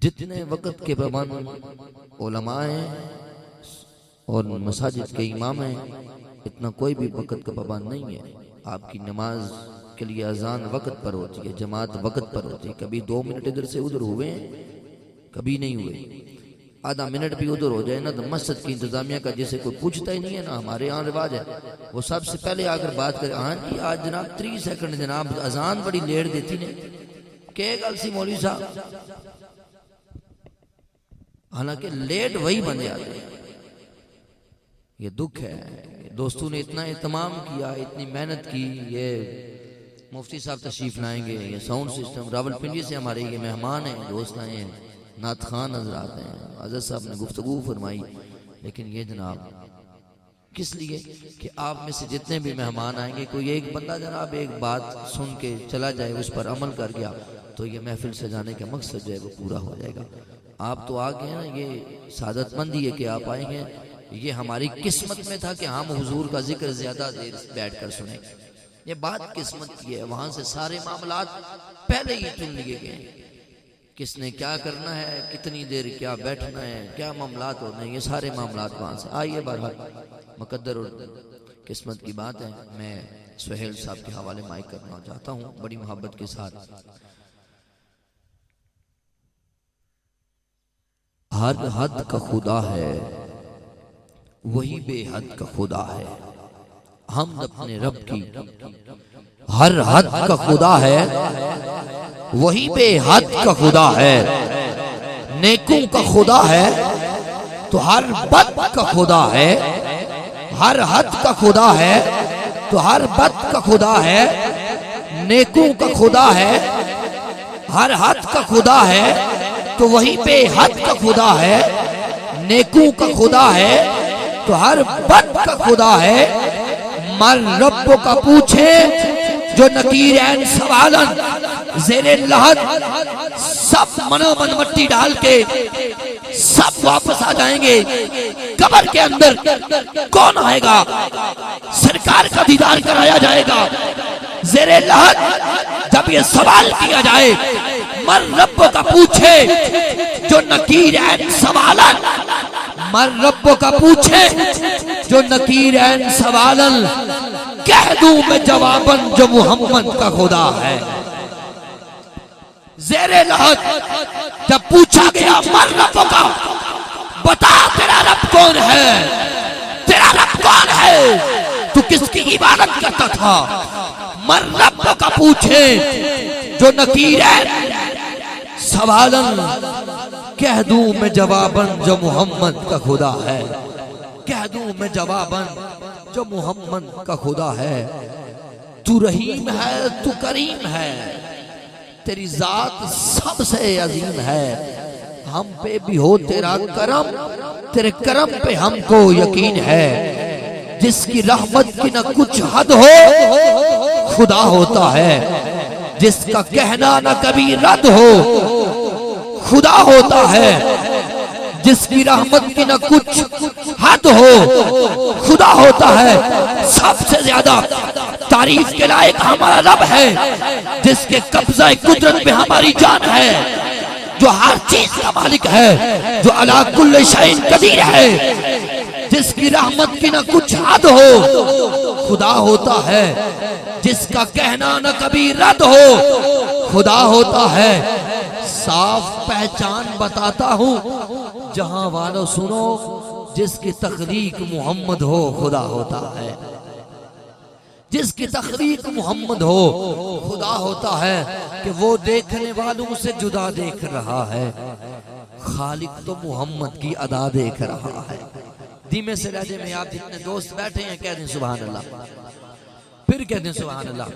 जितने वक़्त के पाबंद उलमा हैं और मसाजिद के इमाम हैं, इतना कोई भी वक़्त का पाबंद नहीं है। आपकी नमाज के लिए अजान वक़्त पर होती है, जमात वक़्त पर होती है। कभी 2 मिनट इधर से उधर हुए, कभी नहीं हुए। आधा मिनट भी उधर हो जाए ना तो मस्जिद की इंतजामिया का जैसे कोई पूछता ही नहीं है ना, हमारे यहाँ रिवाज है, वो सबसे पहले आकर बात करे, हाँ जी आज जनाब 3 सेकंड जनाब अजान बड़ी लेट देती ने, क्या गल सी मौलवी साहब। हालांकि लेट वही बन जाते हैं। ये दुख है, दोस्तों ने इतना एहतमाम किया, इतनी मेहनत की, ये मुफ्ती साहब तशरीफ लाएंगे, ये साउंड सिस्टम रावलपिंडी से हमारे ये मेहमान हैं, दोस्त आए हैं, नात खान हजरात हैं, हज़रत साहब ने गुफ्तगू फरमाई। लेकिन ये जनाब किस लिए कि आप में से जितने भी मेहमान आएंगे, कोई एक बंदा जनाब एक बात सुन के चला जाए, उस पर अमल कर गया, तो ये महफिल सजाने का मकसद जो है वो पूरा हो जाएगा। आप तो आ गए ना, ये सादतमंदी है कि आप आए हैं। ये हमारी किस्मत में था कि हम हुजूर का जिक्र ज्यादा देर बैठ कर सुने। ये बात किस्मत की है। वहां से सारे मामलात पहले ही चुन लिए गए, किसने क्या करना है, कितनी देर क्या बैठना है, क्या मामलात होने हैं, ये सारे मामलात वहां से। आइए बहरहाल मुकद्दर और किस्मत की बात है। मैं सुहेल साहब के हवाले माइक करना चाहता हूँ बड़ी मोहब्बत के साथ। हर हद का खुदा है, वही बेहद का खुदा है। हम अपने रब की हर हद का खुदा है, वही बेहद का खुदा है। नेकों का खुदा है तो हर बद का खुदा है। हर हद का खुदा है तो हर बद का खुदा है। नेकों का खुदा है, हर हद का खुदा है तो वही बेहद का खुदा है। नेकों का खुदा है तो हर बद का खुदा है। मर रब्बो का पूछे जो नकीर ऐन सवालन, ज़ेरे लहद सब मनो मन मट्टी डाल के सब वापस आ जाएंगे। कब्र के अंदर कौन आएगा, सरकार का दीदार कराया जाएगा। ज़ेरे लहद जब ये सवाल किया जाए, मर रब्बो का पूछे जो नकीर ऐन सवालन, मर रब्बो का पूछे जो नकीर ऐन सवालन, कह दूं मैं जवाबन जो मोहम्मद का खुदा है। ज़ेरे लहद जब पूछा गया मर रब्बो का, बता तेरा रब कौन है, तेरा रब कौन है, तू किसकी इबादत करता था। मर रब्बो का पूछे जो नकीर ऐन सवालन, कह दूं मैं जवाबन जो मोहम्मद का खुदा है। कह दूं मैं जवाबन जो मोहम्मद का खुदा है। तू रहीम है, तू करीम है, तेरी जात सबसे अजीम है। हम पे भी हो तेरा करम, तेरे करम पे हमको यकीन है। जिसकी रहमत की न कुछ हद हो खुदा होता है। जिसका कहना न कभी रद्द हो खुदा होता है। जिसकी रहमत की न कुछ हद हो खुदा होता है। सबसे ज्यादा तारीफ के लायक हमारा रब है, जिसके कब्जा कुदरत पे हमारी जान है, जो हर चीज का मालिक है, जो अला कुल्ल शैइन कदीर है। जिसकी रहमत की न कुछ हद हो खुदा होता है। जिसका कहना न कभी रद्द हो खुदा होता है। साफ पहचान बताता हूँ जहां वालों सुनो, जिसकी तखलीक मोहम्मद हो खुदा होता है। जिसकी तखलीक मोहम्मद हो खुदा होता है। कि वो देखने वालों से जुदा देख रहा है, खालिक तो मोहम्मद की अदा देख रहा है। धीमे से लहजे में आप जितने दोस्त बैठे हैं कह दें सुभान अल्लाह, फिर कह दें सुभान अल्लाह।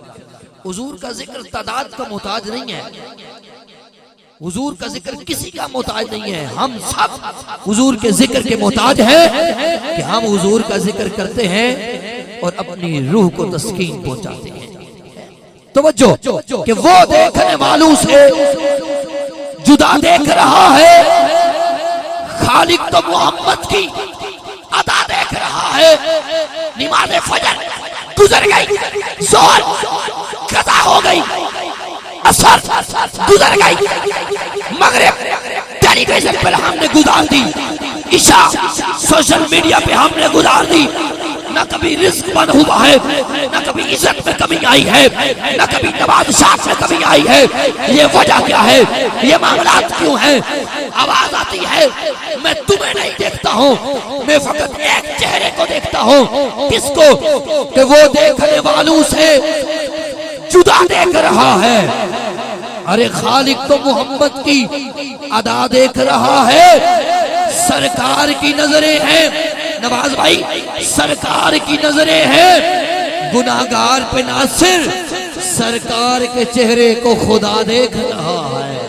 हुजूर का जिक्र तादाद का मोहताज नहीं है, हुजूर का जिक्र किसी का मोहताज नहीं है। हम सब हुजूर के जिक्र के मोहताज हैं कि हम हुजूर का जिक्र करते हैं और अपनी रूह को तस्कीन पहुंचाते हैं। तवज्जो कि वो देखने वालों से जुदा देख रहा है, खालिक तो मोहम्मद की अदा देख रहा है। नमाज़ फजर गुजर गई, ज़ोहर कज़ा हो गई, असर गुजर गई, मगरिब टेलीविजन पर हमने गुजार दी, इशा सोशल मीडिया पे हमने गुजार दी। न कभी रिस्क बंद हुआ है, न कभी इज्जत में कमी आई है, न कभी नवाज़शात में कमी आई है। ये वजह क्या है, ये मामलात क्यों है। आवाज आती है मैं तुम्हें नहीं देखता हूँ, मैं फकत एक चेहरे को देखता हूँ। किसको, कि वो देखने वालों से जुदा देख रहा है। अरे खालिक तो मोहम्मद की अदा देख रहा है। सरकार की नजरें हैं नवाज भाई, सरकार की नजरें हैं गुनाहगार पे नासिर। सरकार के चेहरे को खुदा देख रहा है।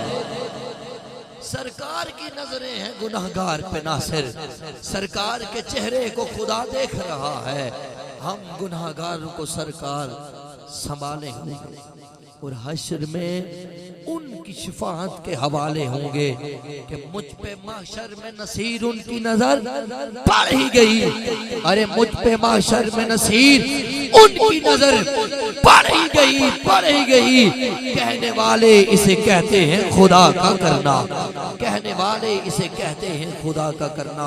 सरकार नजरें हैं गुनाहगार पे नासिर, सरकार के चेहरे को खुदा देख रहा है। हम गुनाहगारों को सरकार संभाले होंगे और हश्र में उनकी शिफाअत के हवाले होंगे कि मुझ पे माशर में नसीर उनकी नजर पड़ ही गई। अरे मुझ पे माशर में नसीर उनकी नजर पड़ ही गई। कहने वाले इसे कहते हैं खुदा का करना, कहने वाले इसे कहते हैं खुदा का करना।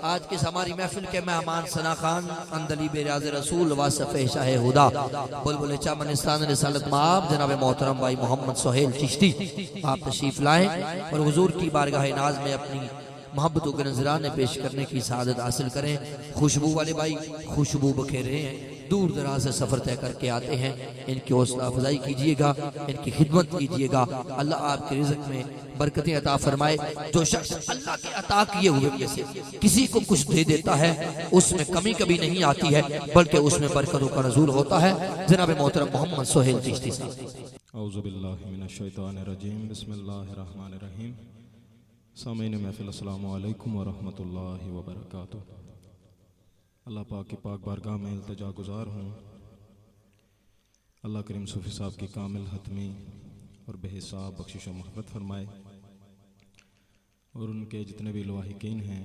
आज की हमारी महफिल के मेहमान सना खान अंदली बेराज रसूल वासफ़े शाह हुदा बुलबुल चमनिस्तान रिसालत माब जनाब मोहतरम भाई मोहम्मद सोहेल चिश्ती आप तशरीफ लाएं और हुजूर की बारगाह नाज में अपनी मोहब्बतों के नजराने पेश करने की सआदत हासिल करें। खुशबू वाले भाई खुशबू बखेरे हैं, दूर दराज से सफर तय करके आते हैं। इनकी हौसला अफजाई कीजिएगा, इनकी खिदमत कीजिएगा। अल्लाह आपके रिज़्क़ में बरकतें अता फरमाए। जो शख्स अल्लाह के अता किए हुए में से किसी को कुछ दे देता है उसमें कमी कभी नहीं आती है, बल्कि उसमें बरकतों का नज़ूल होता है। जनाब मोहतरम मोहम्मद सोहेल चिश्ती साहब। औज़ु बिल्लाहि मिनश शैतानिर रजीम, बिस्मिल्लाहिर रहमानिर रहीम। सामीन महफिल अस्सलामु अलैकुम व रहमतुल्लाहि व बरकातुहू। अल्लाह पाक की पाक बारगाह में इल्तिजा गुजार हूँ। अल्लाह करीम सूफ़ी साहब की कामिल हतमी और बेहिसाब बख्शिश व महबत फरमाए और उनके जितने भी लवाहिकीन हैं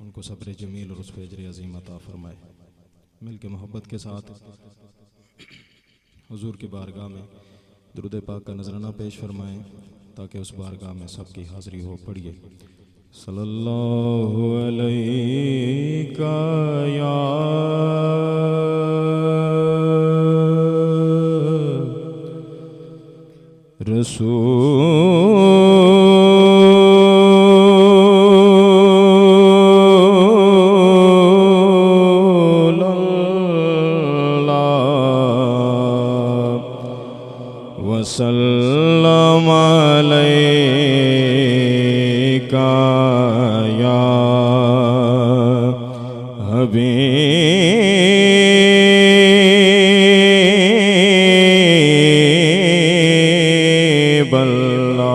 उनको सब्र जमील और उस पे अजर अज़ीम अता फरमाए। मिल के मोहब्बत के साथ हुजूर की बारगाह में दुरूद पाक का नजराना पेश फरमाएँ ताकि उस बारगाह में सबकी हाज़िरी हो। पढ़िए सल्लल्लाहु अलैका या रसूल अल्लाह वसल्लम अलैका या हबीब अल्लाह।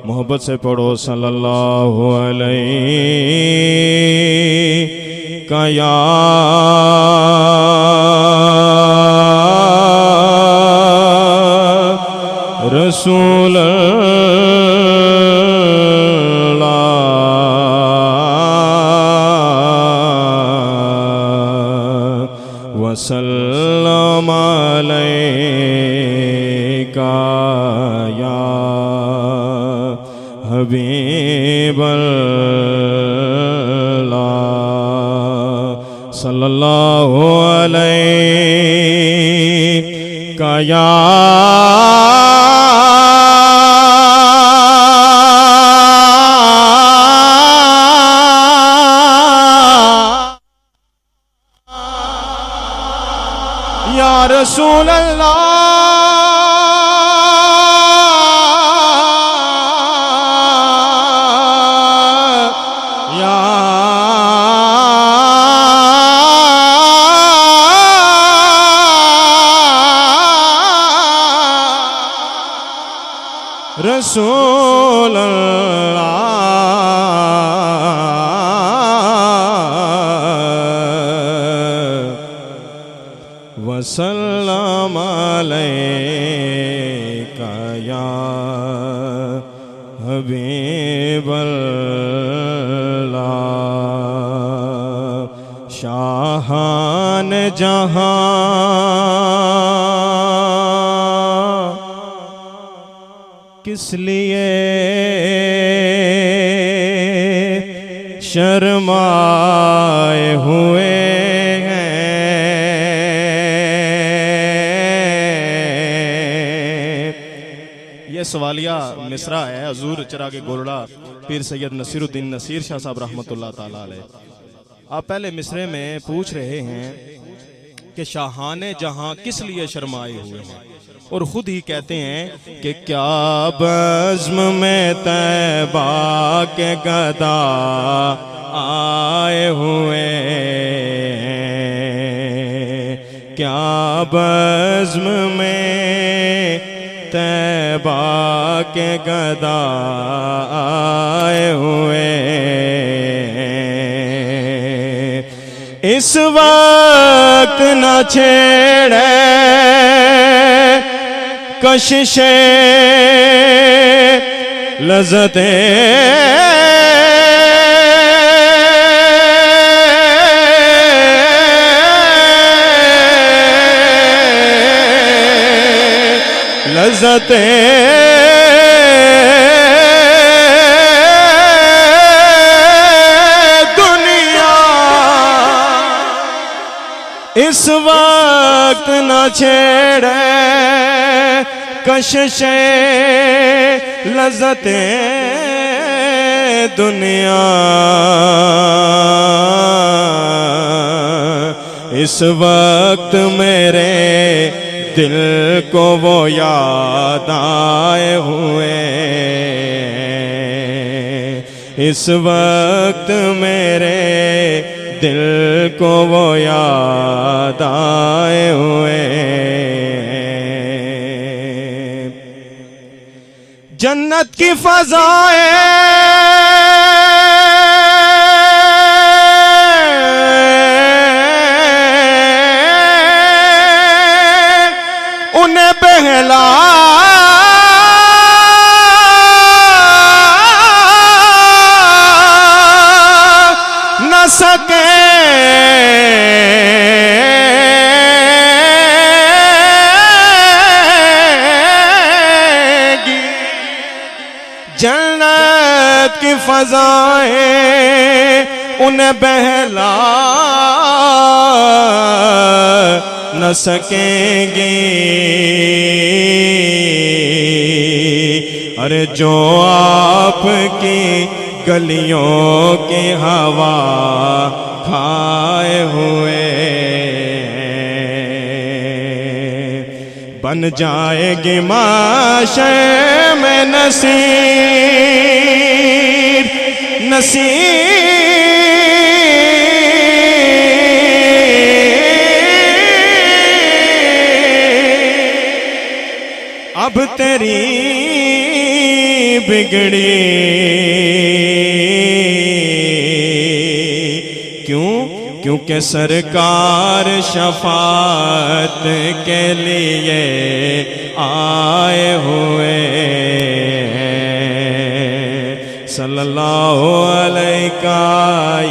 मोहब्बत से पढ़ो सल्लल्लाहु अलैका या रसूल अल्लाह वसल्लम अलैका या हबीब अल्लाह। सल्लल्लाहु अलैका या रसूल अल्लाह या रसूल अल्लाह वसल्लम अलैका या हबीब अल्लाह। शाहान जहां किस लिए शर्माए हुए सवालिया मिसरा है हजूर चिरागे गोरड़ा पीर सैयद नसीरुद्दीन नसीर शाह साहब रहमतुल्लाह ताला अलैह। आप पहले मिसरे में पूछ रहे हैं कि शाहाने जहां किस लिए शर्माए हुए हैं और खुद ही कहते हैं कि क्या बज़्म में तैबा के गदा आए हुए हैं, क्या बज़्म में तैबा के गदाए हुए इस वक्त न छेड़े कशिशे लज़्ज़ते लज़्ज़ते दुनिया इस वक्त न छेड़े कशिशे लज़्ज़ते दुनिया इस वक्त मेरे दिल को वो याद आए हुए इस वक्त मेरे दिल को वो याद आए हुए जन्नत की फ़ज़ाएं उन्हें बहला न सकेगी जन्नत की फ़ज़ाएं उन्हें बहला न सकेंगे अरे जो आपकी गलियों की हवा खाए हुए बन जाएगी माशे में नसीर नसीर अब तेरी बिगड़ी क्यों क्योंकि सरकार शफात के लिए आए हुए सल्लल्लाहु अलैका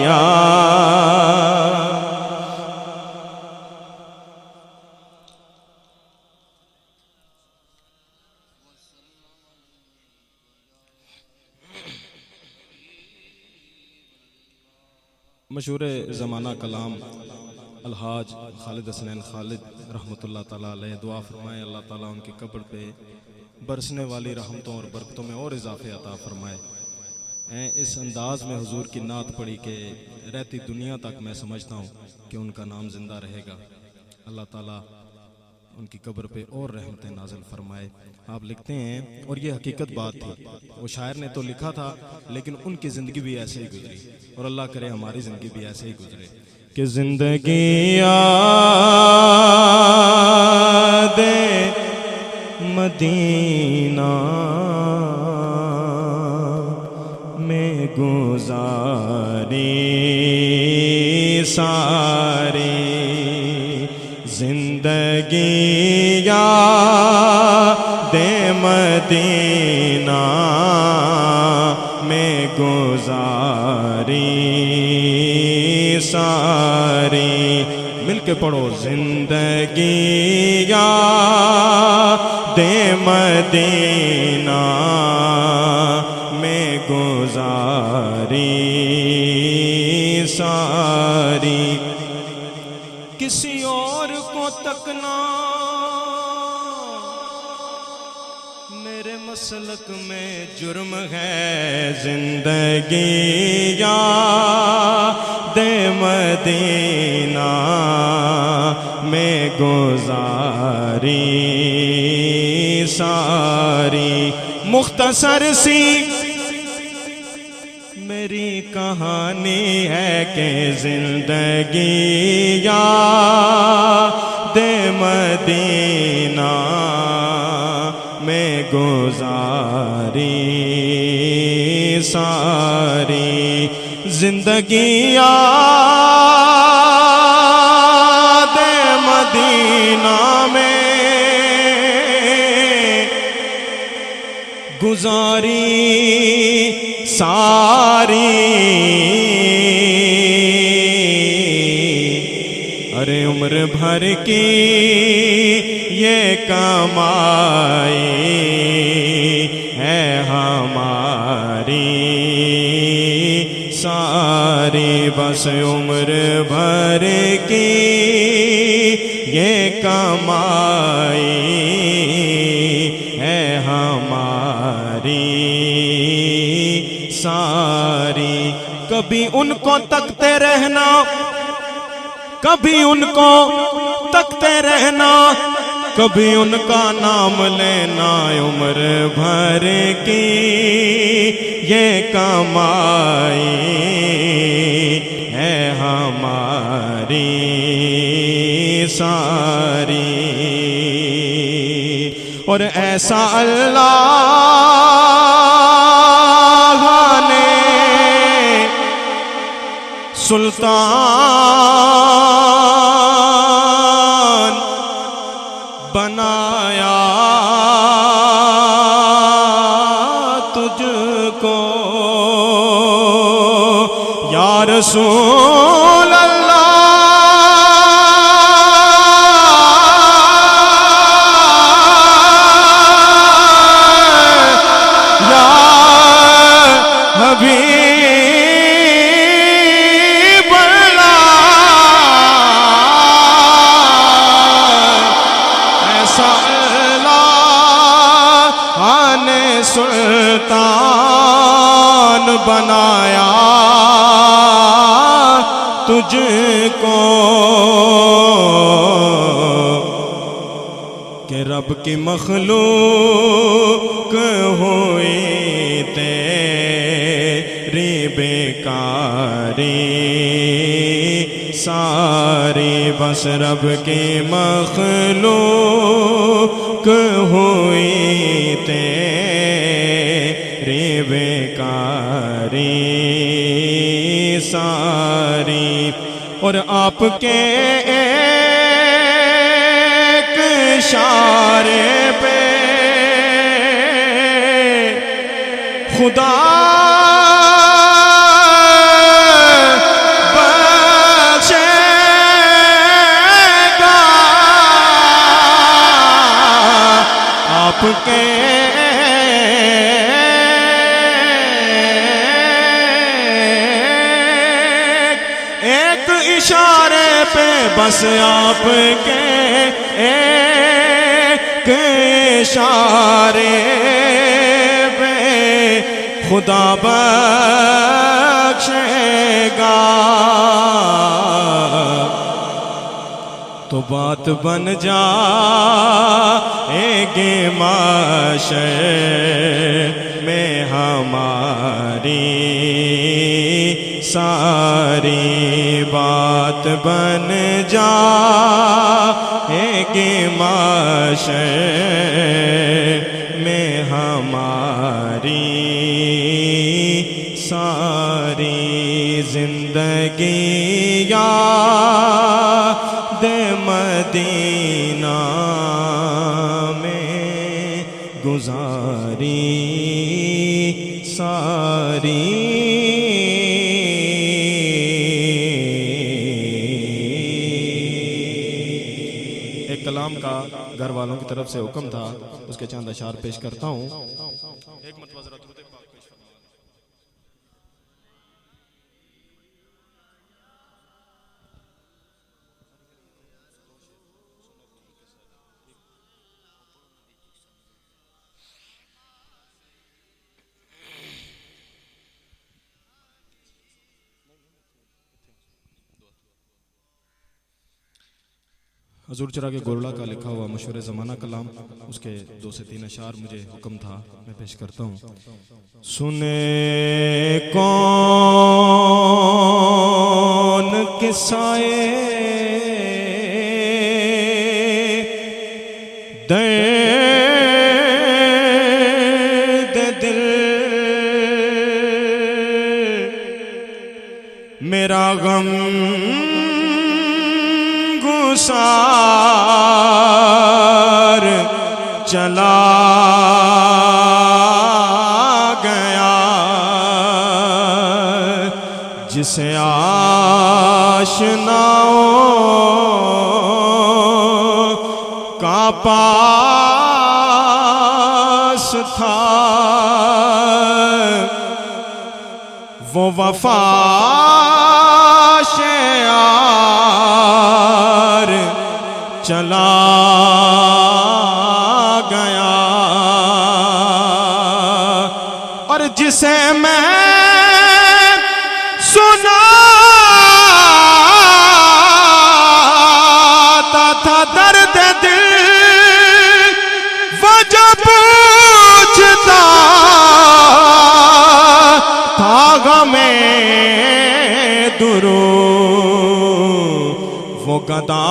या मशहूर ज़माना कलाम अलहाज खालिद हसनैन खालिद रहमतुल्लाह ताला अलैह दुआ फरमाए अल्लाह ताला उनकी कब्र पे बरसने वाली रहमतों और बरकतों में और इजाफे अता फरमाए। इस अंदाज में हुजूर की नात पढ़ी कि रहती दुनिया तक मैं समझता हूँ कि उनका नाम जिंदा रहेगा। अल्लाह ताला उनकी कब्र पे और रहमतें नाज़िल फरमाए। आप लिखते हैं और ये हकीकत बात थी, वो शायर ने तो लिखा था लेकिन उनकी ज़िंदगी भी ऐसे ही गुजरी और अल्लाह करे हमारी ज़िंदगी भी ऐसे ही गुजरे कि ज़िंदगी याद-ए मदीना में गुज़ारी सारी ज़िंदगी याद-ए मदीना में गुज़ारी सारी मिलके पढ़ो ज़िंदगी याद-ए मदीना में गुज़ारी सारी किसी और को तकना मेरे मसलक में जुर्म है। जिंदगी याद-ए मदीना में गुज़ारी सारी मुख्तसर सी मेरी कहानी है कि जिंदगी याद-ए मदीना में सारी जिंदगी याद मदीना में गुजारी सारी। अरे उम्र भर की ये कमाई है हमारी सारी, बस उम्र भर की ये कमाई है हमारी सारी। कभी उनको तकते रहना, कभी उनको तकते रहना, कभी उनका नाम लेना, उम्र भर की ये कमाई है हमारी सारी। और ऐसा अल्लाह ने सुल्तान बनाया तुझको या रसूल अल्लाह। या हबीब सुल्तान बनाया तुझको कि रब की मखलूक हुई तेरी बेकारी सारी, बस रब की मखलूक हुई तेरी बेकारी सारी। और आपके एक इशारे पे खुदा बख्शेगा आपके एक इशारे पे, बस आपके एक इशारे पे खुदा बख्शेगा। तो बात बन जाएगी माशर में हमारी सारी, बात बन जाएगी माशर में हमारी सारी। जिंदगी याद मदीना में गुजारी सारी। एक कलाम का घर वालों की तरफ से हुक्म था, उसके चंद अशार पेश करता हूँ। एक मरतबा ज़रा दुरूद पाक पेश फरमाएं। हजूर चरागे गोरला का लिखा हुआ मशहूर ज़माना कलाम, उसके 2 से 3 अशार मुझे हुक्म था, मैं पेश करता हूँ। सुने कौन किस्साए दर्द दिल यार चला गया, जिसे आशनाओं का पास था, वो वफा से यार चला गया। और जिसे मैं सुनाता था दर्द दिल, वो जब पूछता था गमे दुरू, वो गदा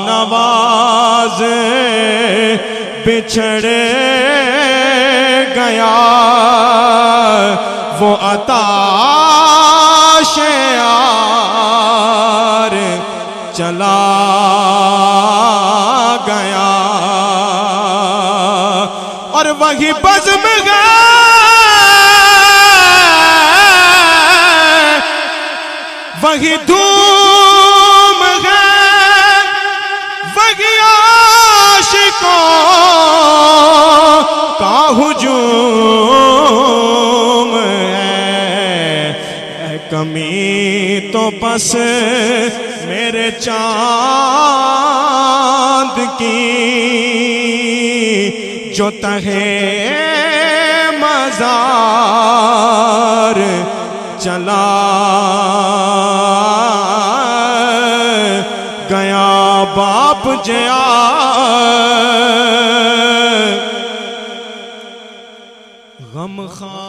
नवाज बिछड़ गया, वो अताश यार चला गया। और वही बज़्म है, वही धूम है, वही आशिकों का हुजूम है। कमी तो बस मेरे चांद की, जो तहे मज़ार चला गया। बाप जया गम खार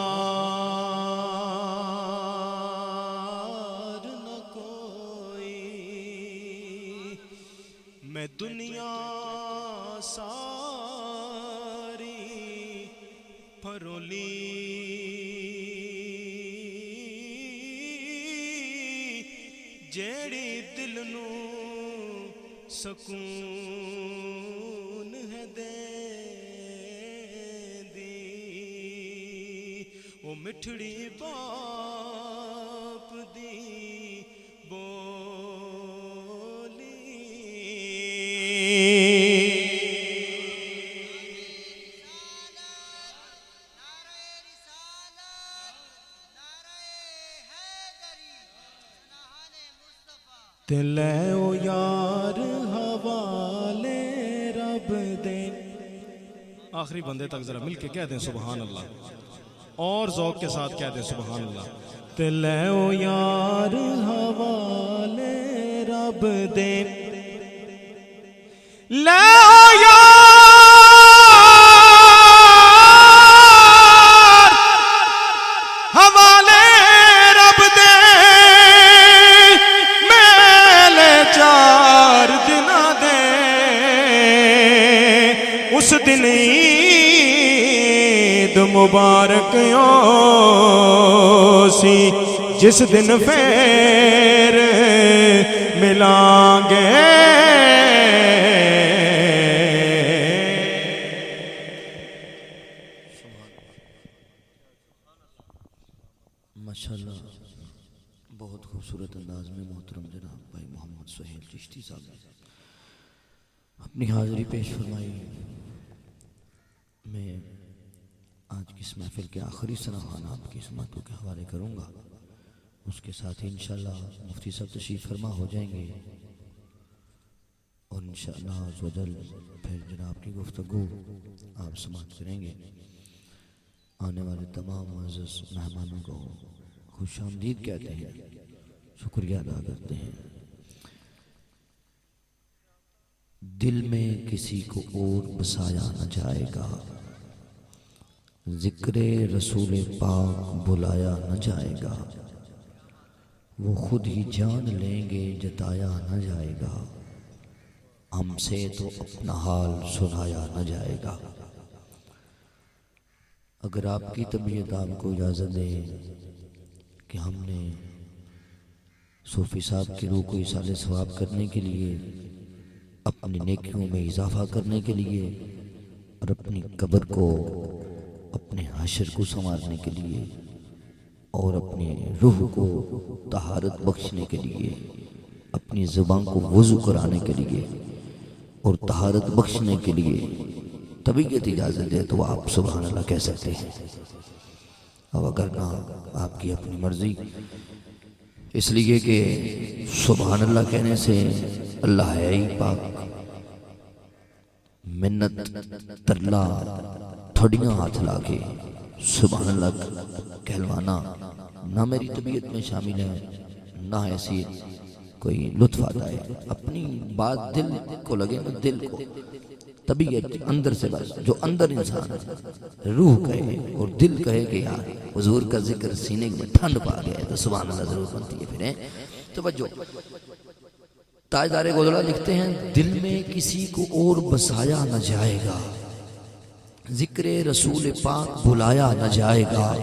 न कोई, मैं दुनिया सारी फरोली, जेड़ी दिल नू सकून है देंदी, वो मिठड़ी बाप दी बोली। ते लै ओ यार हवाले रब दे। आखिरी बंदे तक जरा मिलके कह दें सुभान अल्लाह, और ज़ौक़ के साथ कह दें सुभान अल्लाह। ते लै ओ यार हवाले रब दे, लै ओ यार हवाले रब दे, मेले चार दिना दे। उस दिन ईद मुबारक सी, जिस दिन फिर मिलांगे। माशाल्लाह, बहुत खूबसूरत अंदाज में मोहतरम जनाब भाई मोहम्मद सुहेल चिश्ती साहब ने अपनी हाज़िरी पेश फरमाई। मैं आज की इस महफिल के आखिरी सनाखाना आपकी समातों के हवाले करूँगा। उसके साथ ही इंशाअल्लाह मुफ्ती साहब तशरीफ़ फरमा हो जाएंगे और इंशाअल्लाह अज़्ज़वजल फिर जनाब की गुफ्तगू आप समात करेंगे। आने वाले तमाम मुअज़्ज़ज़ मेहमानों को खुशामदीद कहते हैं, शुक्रिया अदा करते हैं। दिल में किसी को और बसाया न जाएगा, ज़िक्रे रसूल पाक बुलाया न जाएगा, वो खुद ही जान लेंगे जताया न जाएगा, हमसे तो अपना हाल सुनाया न जाएगा। अगर आपकी तबीयत आपको इजाज़त दे कि हमने सूफ़ी साहब की रूह को इसाले सवाब करने के लिए अपनी नेकियों में इजाफा करने के लिए और अपनी कब्र को, अपने हशर को संवारने के लिए और अपनी रूह को तहारत बख्शने के लिए, अपनी ज़ुबान को वज़ू कराने के लिए और तहारत बख्शने के लिए तबीयत इजाज़त दे तो आप सुभान अल्लाह कह सकते हैं। अब अगर ना आपकी अपनी मर्जी, इसलिए कि सुभान अल्लाह कहने से अल्लाह है ही पाक। मिन्नत तरला ठोडियाँ हाथ ला के सुभान अल्लाह कहलवाना ना मेरी तबीयत में शामिल है, ना ऐसी कोई लुत्फ आता है। अपनी बात दिल को लगे, दिल को तबीयत अंदर से, बस जो अंदर इंसान है रूह कहे और दिल कहे कि यार हुजूर का जिक्र सीने में ठंड पा गया तो सुभान अल्लाह जरूर बनती है। फिर तो बच्चों ताजदारे गोदड़ा लिखते हैं, दिल में किसी को और बसाया न जाएगा, जिक्र रसूल पाक बुलाया न जाएगा,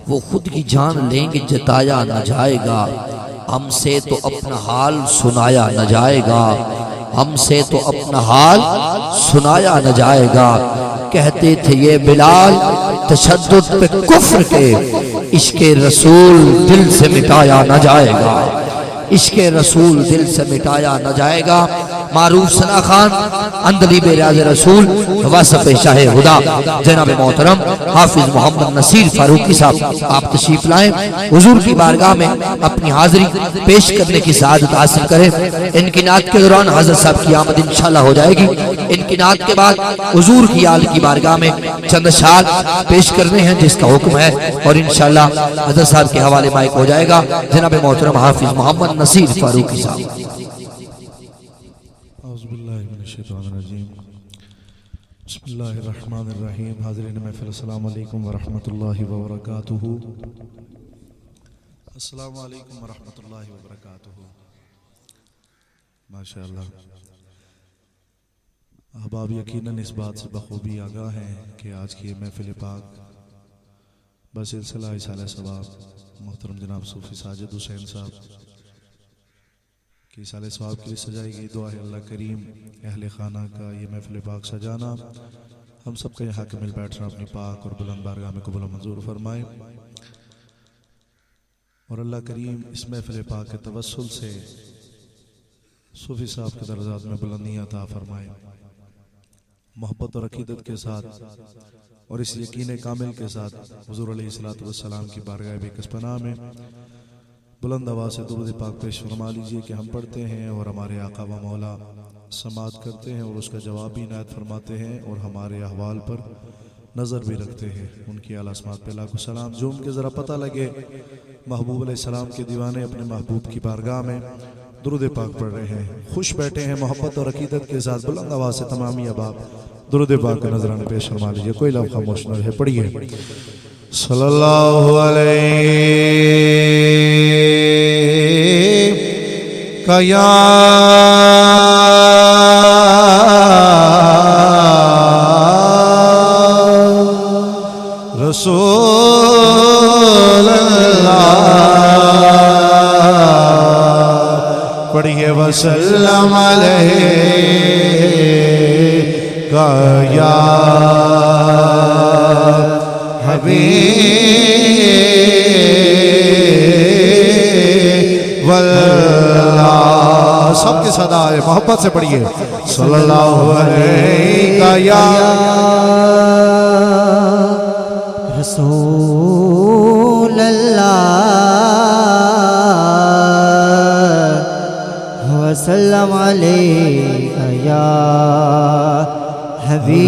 वो खुद की जान लेंगे जताया न जाएगा, हमसे तो अपना हाल सुनाया न जाएगा, हमसे तो अपना हाल सुनाया न जाएगा। कहते थे ये बिलाल तशद्दुद पे कुफ्र के, इश्के रसूल दिल से मिटाया न जाएगा, इश्के रसूल दिल से मिटाया न जाएगा। मारूफ सना खान अंदली बेराज रसूल वसफ़ शाह हुदा जनाब मोहतरम हाफिज मोहम्मद नसीर फारूकी साहब आप तशरीफ लाएं, हुजूर की बारगाह में अपनी हाजिरी पेश करने की सआदत हासिल करें। इनकी नात के दौरान हजरत साहब की आमद इंशाल्लाह हो जाएगी। इनकी नात के बाद हुजूर की आल की बारगाह में चंद अशआर पेश करने हैं जिसका हुक्म है, और इंशाल्लाह हजरत साहब के हवाले माइक हो जाएगा जनाब मोहतरम हाफिज मोहम्मद नसीर फारूकी साहब। बिस्मिल्लाहिर्रहमानिर्रहीम। हाज़रीन महफ़िल, अस्सलामु अलैकुम व रहमतुल्लाहि व बरकातुहू। अस्सलामु अलैकुम व रहमतुल्लाहि व बरकातुहू। माशाअल्लाह, अहबाब यकीनन इस बात से बखूबी आगाह हैं कि आज की महफ़िल पाक बसिलसिला इसाले सवाब मोहतरम जनाब सूफ़ी साजिद हुसैन साहब कि साले सवाब के लिए सजाई गई। दुआ है अल्लाह करीम अहले खाना का ये महफिल पाक सजाना हम सब का यहाँ के मिल बैठना अपनी पाक और बुलंद बारगाह में कबूल मंजूर फरमाए, और अल्लाह करीम इस महफिल पाक के तवस्सुल से सूफी साहब के दर्जात में बुलंदियाँ अता फरमाए। मोहब्बत और अकीदत के साथ और इस यकीन कामिल के साथ हुज़ूर अलैहिस्सलातु वस्सलाम की बारगाह बेकसपनाह में बुलंद आवाज़ से दुरूद पाक पेश फरमा लीजिए कि हम पढ़ते हैं और हमारे आका व मौला समात करते हैं और उसका जवाब भी इनायत फरमाते हैं और हमारे अहवाल पर नज़र भी रखते हैं। उनकी आला अस्मात पे लाखों सलाम। जो उनके ज़रा पता लगे महबूब अलैहिस्सलाम के दीवाने अपने महबूब की बारगाह में दुरूद पाक पढ़ रहे हैं, खुश बैठे हैं मोहब्बत और अकीदत के साथ। बुलंद आवाज़ से तमामी अहबाब दुरूद पाक का नजराना पेश फरमा लीजिए। कोई लफ्ज़ खामोश न रहे, पढ़िए सल्लल्लाहु अलैहि या रसूल अल्लाह, पढ़िए वसल्लम अलैका या हबीब वल्लाह। सबके सदा है मोहब्बत से पढ़िए सल्लल्लाहु अलैका या रसूल अल्लाह वसल्लम अलैका या हबीब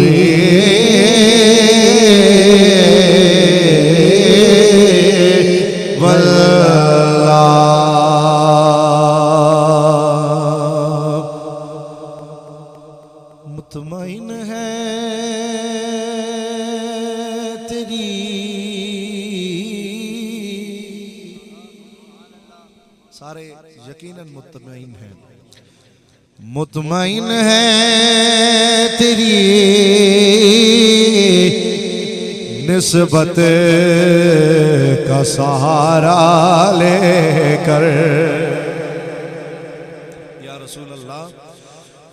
वल्लाह। मुतमईन है तेरी सारे यकीनन मुतमईन है, मुतमईन है तेरी निस्बत का सहारा लेकर या रसूल अल्लाह।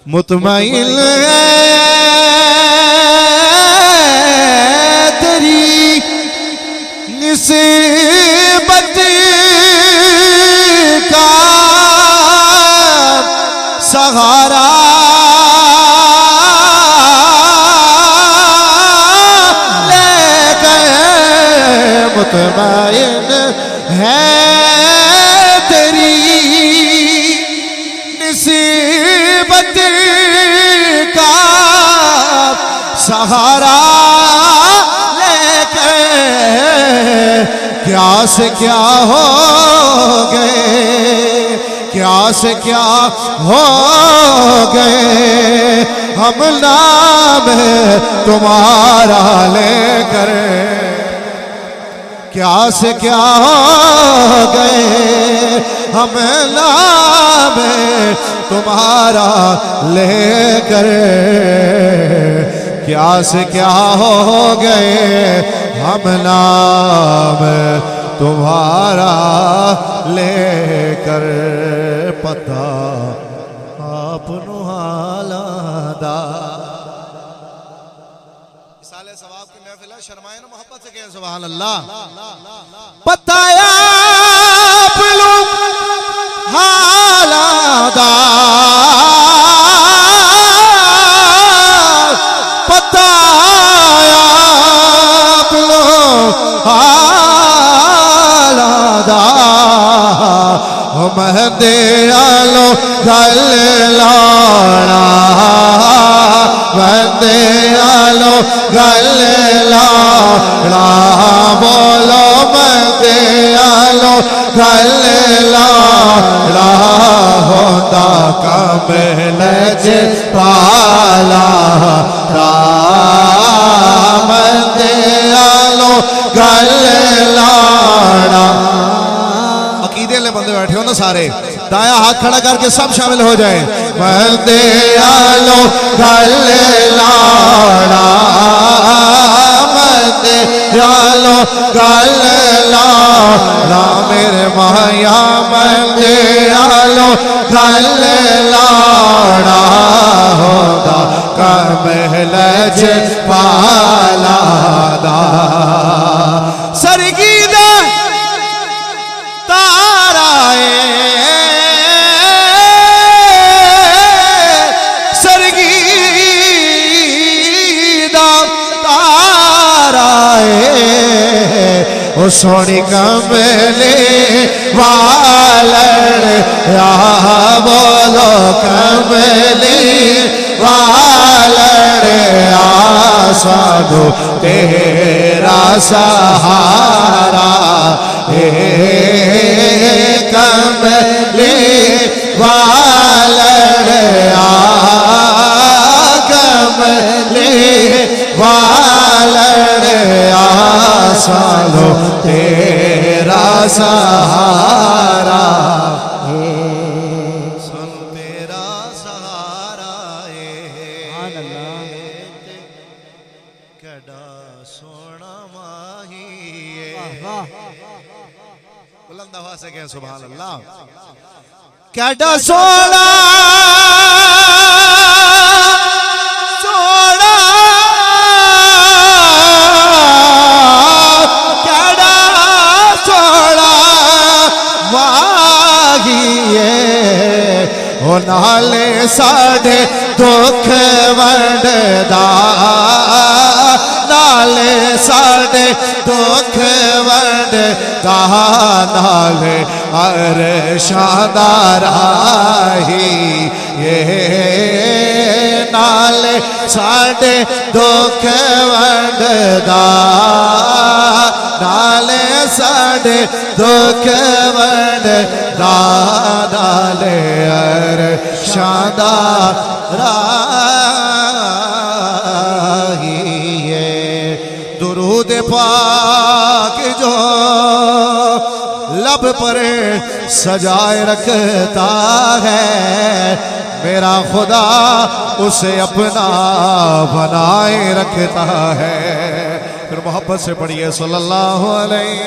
मुतमईन है तेरी निस्बत का सहारा ले गए। मुतमईन है तेरी निस्बत का सहारा लेके क्या से क्या हो गए, क्या से क्या हो गए, हम नाम तुम्हारा लेकर क्या से क्या हो गए, हम नाम तुम्हारा लेकर क्या से क्या हो गए, हम नाम तुम्हारा लेकर। पता आपनु हाला दा साले सवाब की महफिल है, शर्माए ना, मोहब्बत से कहें सुभान अल्लाह। पताया आप लोग हालादा, पताया आप लोग हालादा, महदे आलो गल लाना, महदे आलो गल लाना, बोलो महदे आलो गल लाना, होता कमल जे पाला, महदे आलो गल लाना। अकीदे ले बंदे बैठे हो ना सारे, दाया हाथ खड़ा करके सब शामिल हो जाए। महदे आलो गल लाना, महदे आलो गल लाना, मेरे माया महदे आलो गल लाना, होता कमल जे पाला दा। सरगी दा ओ सोनी कमले वालड़ या बोलो कमले वालड़ या, साधु तेरा सहारा, कमले वालड़ या, कमले वालड़ या, सालो तेरा सहारा, सालो तेरा सहारा कड़ा सोना माही। बुलंद आवाज से कहें सुभान अल्लाह। कड़ा सोना नाले साढ़े दुख वंडदा, नाले साढ़े दुख वंडदा, नाले अरशां दा राही, ये नाले साढ़े दुख वंडदा, नाले साढ़े दुख वंडदा, नाले अरशां दा राही, दुरूद पाक जो लब पर सजाए रखता है, मेरा खुदा उसे अपना बनाए रखता है। फिर मोहब्बत से पढ़िए सल्लल्लाहु अलैहि,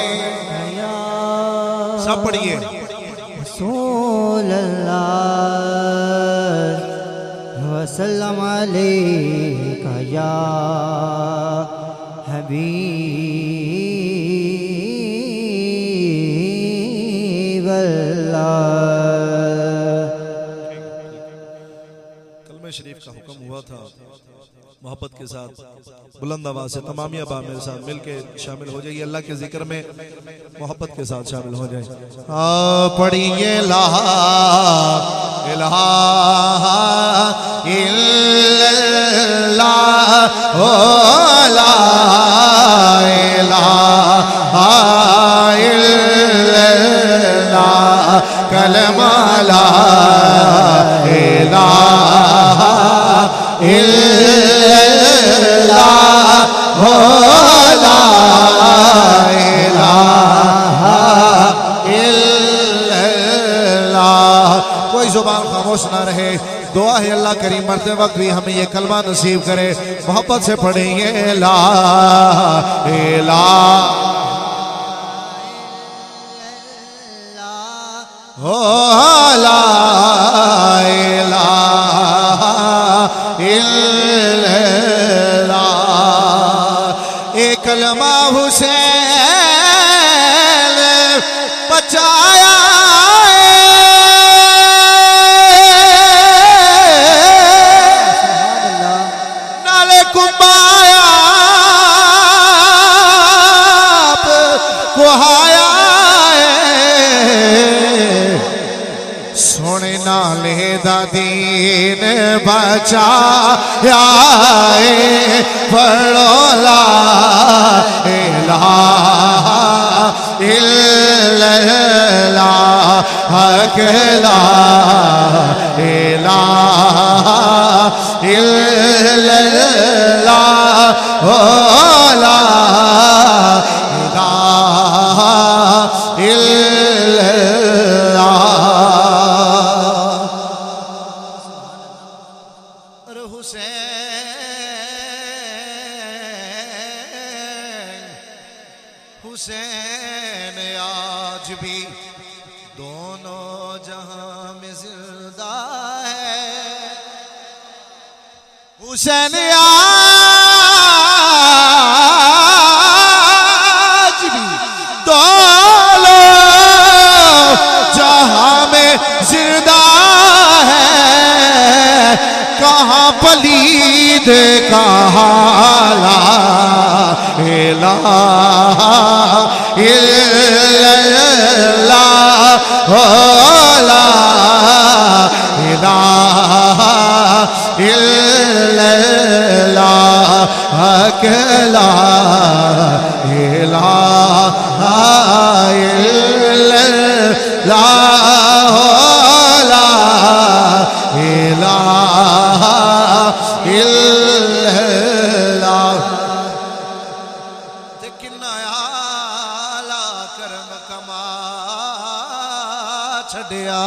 सब पढ़िए रसूल अल्लाह वसल्लम अलैका या हबीबल्लाह। कलमे शरीफ का हुक्म हुआ था, मोहब्बत के साथ बुलंद आवाज से तमामी अबा मेरे साथ मिलके शामिल हो जाइए, अल्लाह के जिक्र में मोहब्बत के साथ शामिल हो जाए। पढ़िए ला इलाहा इल्लल्लाह ओ ला इलाहा इल्लल्लाह कलमा ला इलाहा इल्लल्लाह हो ला इलाहा इल्लल्लाह। कोई जुबान खामोश ना रहे। दुआ है अल्लाह करीम मरते वक्त भी हमें ये कलमा नसीब करे। मोहब्बत से पढ़ेंगे ला इलाहा हो ला इलाहा इल्लल्लाह। एक कलमा हुसैन बचाया नाले कुंबाया कुहाया सोने नाले दा दीन बचाया पढ़ो ला इलाहा इल्लल्लाह हक ला इलाहा इल्लल्लाह हो ला इलाहा इल्लल्लाह। हुसैन आज भी दोनों जहां में जिंदा है। हुसैन आज भी दोनों जहां में जिंदा है। कहाँ पलीद कहाँ ला इलाहा इल्लल्लाह हो ला इलाहा इल्लल्लाह हक ला इलाहा इल्लल्लाह हो ला इलाहा इल्लल्लाह। किन्ना आला करम कमा छड़िया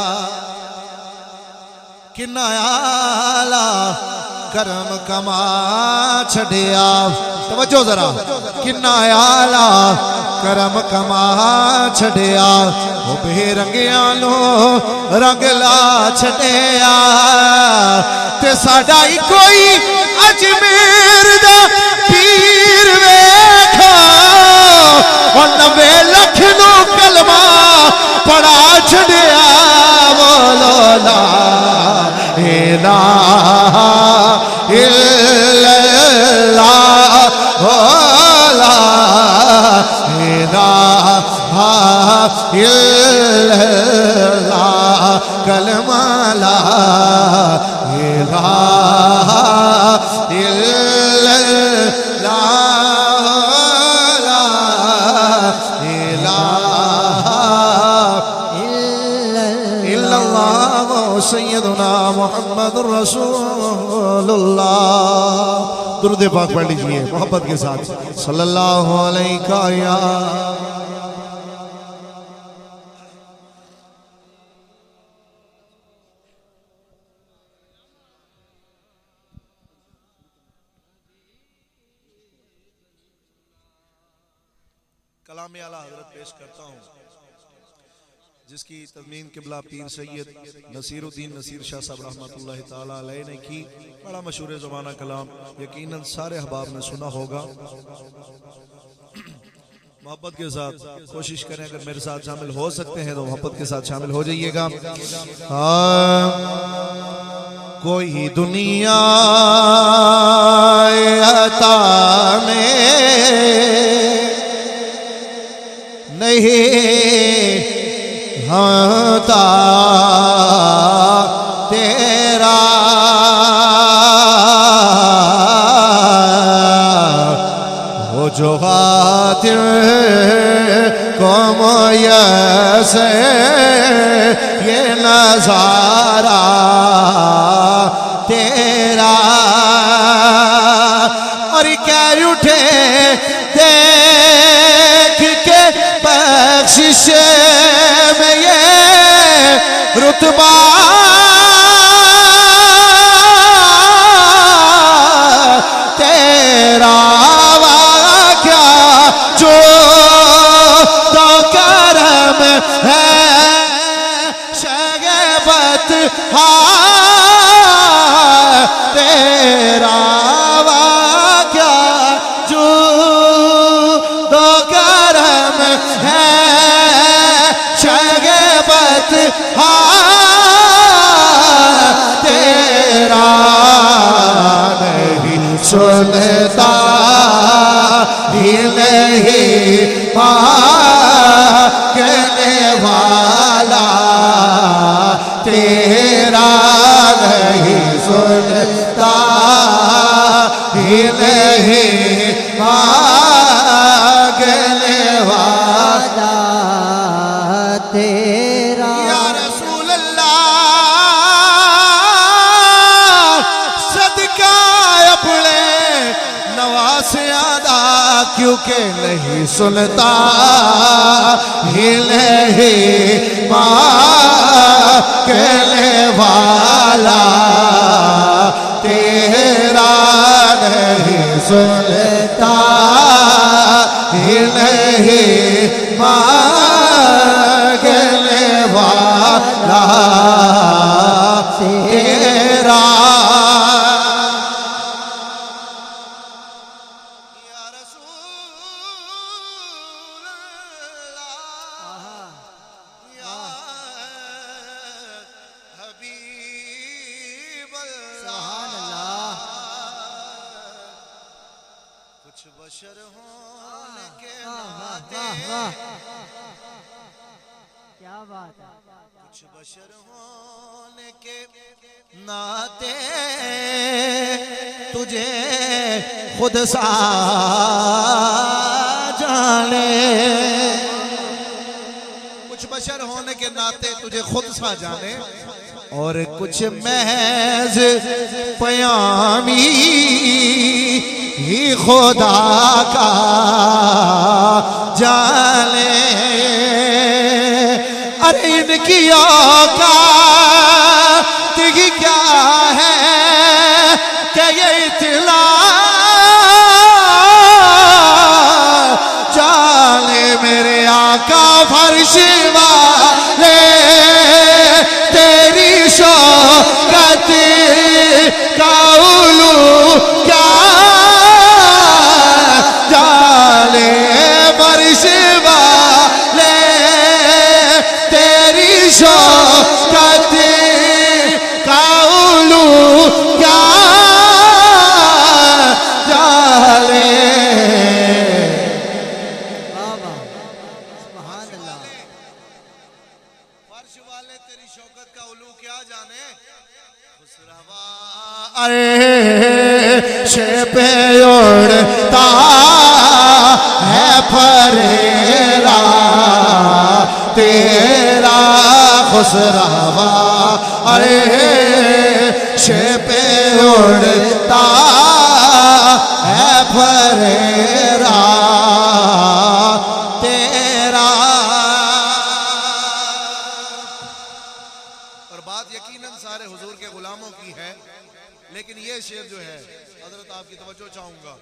किन्ना आला करम कमा छड़िया। तवज्जो जरा किन्ना आला करम कमा छड़िया। वो बेरंगिया नो रंग ला छड़िया ते साडा ही कोई अजमेर दा पीर वेखो और 90 लख नो कलमा पढ़ा छड़िया। बोलो ला इलाहा इल्लल्लाह हो ला इलाहा इल्लल्लाह कलमा ला इलाहा इल्लल्लाह ला इलाहा इल्लल्लाह सय्यदुना मुहम्मदुर रसूलुल्लाह। दुरूद पाक पढ़ लीजिए मोहब्बत के साथ सल्लल्लाहु अलैहि या कलाम आला हजरत पेश करता हूँ। जिसकी तज़मीन किबला पीर सैयद नसीरुद्दीन नसीर शाह साहब रहमतुल्लाह ताला अलैह ने की। बड़ा मशहूर ज़माना कलाम, यकीनन सारे अहबाब ने सुना होगा। मोहब्बत के साथ कोशिश करें, अगर मेरे साथ शामिल हो सकते हैं तो मोहब्बत के साथ शामिल हो जाइएगा। कोई दुनिया अता में नहीं होता तेरा, वो जो खातिर को मुयस्सर ये नजारा तेरा, और क्या उठे देख के बख्शिश में ये रुतबा तेरा, क्या जो तो करम है शगबत तेरा, क्या जो तो करम है शगबत तेरा, नहीं सुनता ही नहीं मांगने वाला तेरा, नहीं सुनता ही नहीं मांगने वाला तेरा। या रसूल अल्लाह सदका अपने नवासे आदा, क्योंकि नहीं सुनता ही नहीं मांगने वाला तेरा, नहीं सुनता ही नहीं मांगने वाला तेरा। या रसूल अल्लाह, या हबीब अल्लाह, कुछ बशर होने के नाते, क्या बात है। कुछ बशर होने के नाते तुझे खुद सा जाने, कुछ बशर होने के नाते तुझे खुद सा जाने, और कुछ महज पयामी ही खुदा का जाने। अरे इनकी औकात की क्या है कि ये इतला जाने मेरे आका फर्श वाले तेरी शौकत का उलू क्या जाने, फर्श वाले तेरी शौकत का उलू क्या जाने। बाबा सुभान अल्लाह। फर्श वाले तेरी शौकत का उलू क्या जाने। अरे शे पे उड़ता है फरेरा तेरा खुसरावा, अरे शे पे उड़ता है फरेरा तेरा। और बात यकीनन सारे हुजूर के गुलामों की है, लेकिन ये शेर जो है हजरत आपकी तवज्जो चाहूंगा,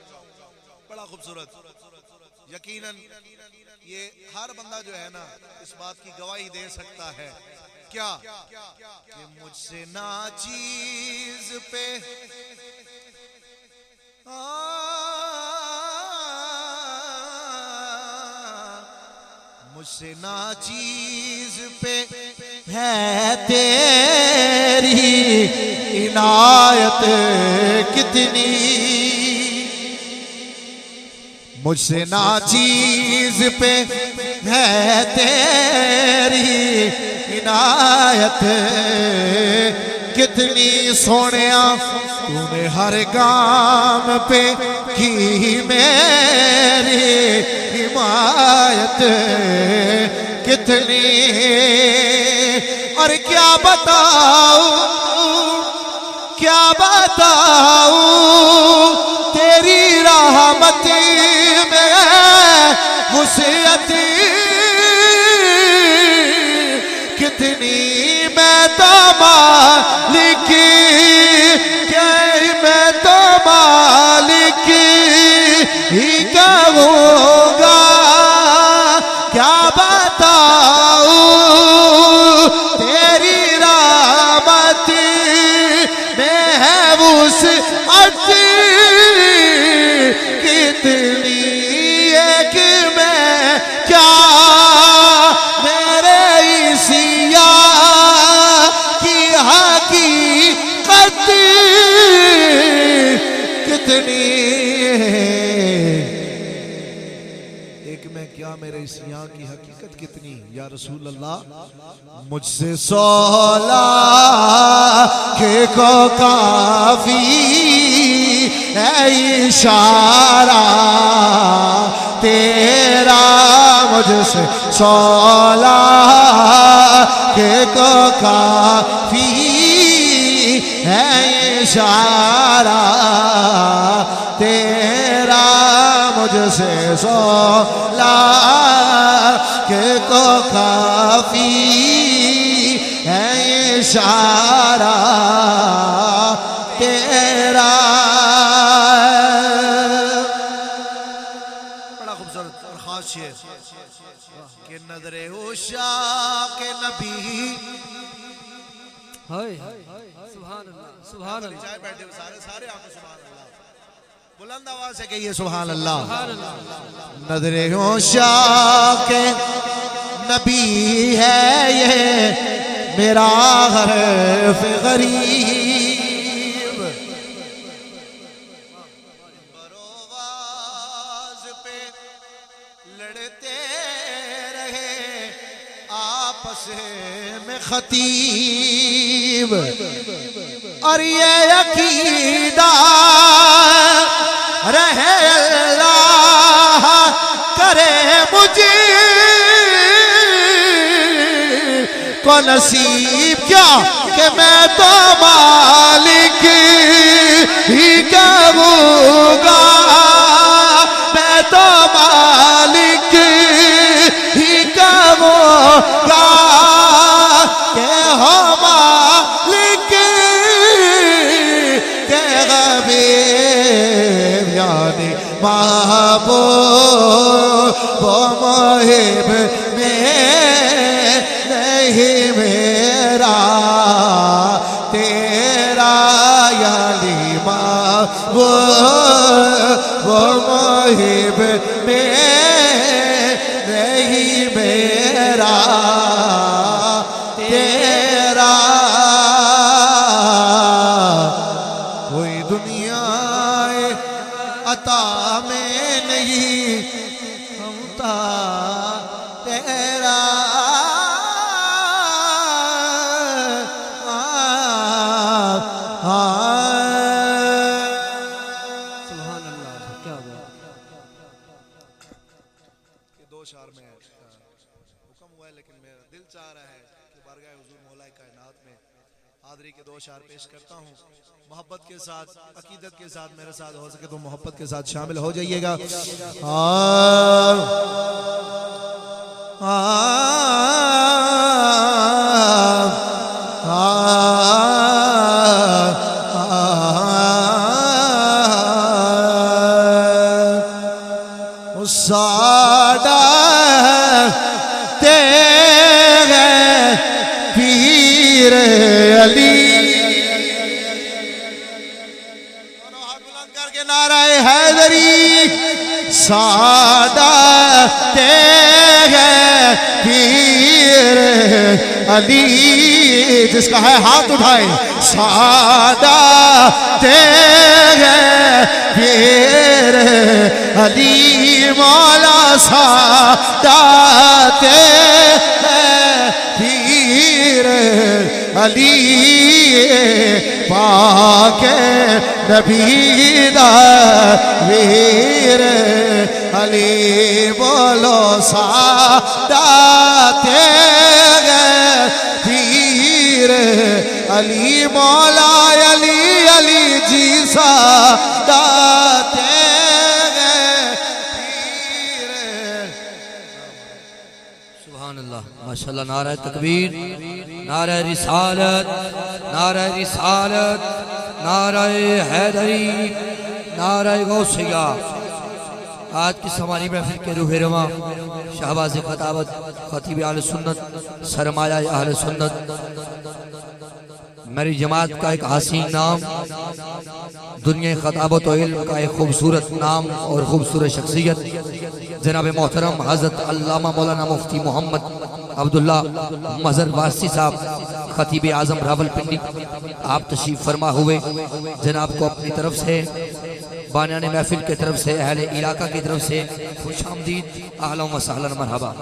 बड़ा खूबसूरत। यकीनन ये हर बंदा जो है ना इस बात की गवाही दे सकता है क्या कि मुझसे नाचीज पे मुझसे नाचीज पे है तेरी इनायत कितनी, मुझसे नाचीज पे है तेरी इनायत कितनी सोनिया तूने हर गाम पे की मेरी हिमायत कितनी। और क्या बताऊं तेरी रहमत में वुसअत कितनी। मैं तो मालिक मैं तो मालिक ही कहूँगा, क्या बताऊं तेरी रहमत में है वुसअत कितनी। एक मैं क्या मेरे इसिया की हकीकत कितनी। एक मैं क्या मेरे इस यहाँ की हकीकत कितनी। या रसूल अल्लाह मुझसे 16 को काफी है इशारा तेरा, मुझसे 16 को काफी है इशारा तेरा, मुझसे 16 को काफी है इशारा तेरा। बड़ा खूबसूरत और खास शेर कि नजरे उशा के नबी। सुभान अल्लाह, सुभान अल्लाह, चाहे बैठे सारे आपको सुभान अल्लाह बुलंद आवाज से कहिए सुभान अल्लाह। नजरे उशा के नबी है ये मेरा हर्फ गरीब, बरोवाज पे लड़ते रहे आपस में खतीब। और ये अकीदा रहे अल्लाह करे मुझे को नसीब, क्या कि मैं तो मालिक ही कहूँगा, मैं तो मालिक ही कहूँगा के हो मालिक के गरीब यानी महबूब वो मुहिब में नहीं मेरा तेरा यानी महबूब वो मुहिब में नहीं मेरा तेरा। कोई दुनिया अता में नहीं हमता तेरा। सुभान अल्लाह, क्या बात। दो शार में हुक्म हुआ है लेकिन मेरा दिल चाह रहा है कि बारगाह हुजूर मौला कायनात में हाज़री के दो शार पेश करता हूँ। मोहब्बत के साथ अकीदत के साथ मेरे साथ हो सके तो मोहब्बत के साथ शामिल हो जाइएगा। साडा तेरे पीर अली। हाथ बुलंद करके नाराए हैदरी। साडा तेरे पीर अली, जिसका है हाथ उठाए। साडा तेरे पीर अली मौला, साडा तेरे पीर अली पाके नबी दा वीर अली। बोलो साडा तेरे पीर अली मौला अली। अली जी साडा तेरे पीर। सुभान अल्लाह, माशाअल्लाह। नारा तकबीर, नारा रिसालत, नारा रिसालत, नारा हैदरी, नारा गौसिया। आज की हमारी महफिल के रूह रवा शहबाज खताबत खतीब आले सुन्नत सरमाया अहले सुन्नत, मेरी जमात का एक हसीन नाम, दुनिया खताबत और इल्म का एक खूबसूरत नाम और खूबसूरत शख्सियत जनाब मोहतरम हज़रत अल्लामा मौलाना मुफ्ती मोहम्मद अब्दुल्ला मज़हर वासी साहब खतीब आज़म रावलपिंडी, आप तशरीफ़ फरमा हुए। जनाब को अपनी तरफ से, बानियाने महफिल की तरफ से, अहले इलाका की तरफ से खुशामदीद, अहलन व सहलन, मरहबा।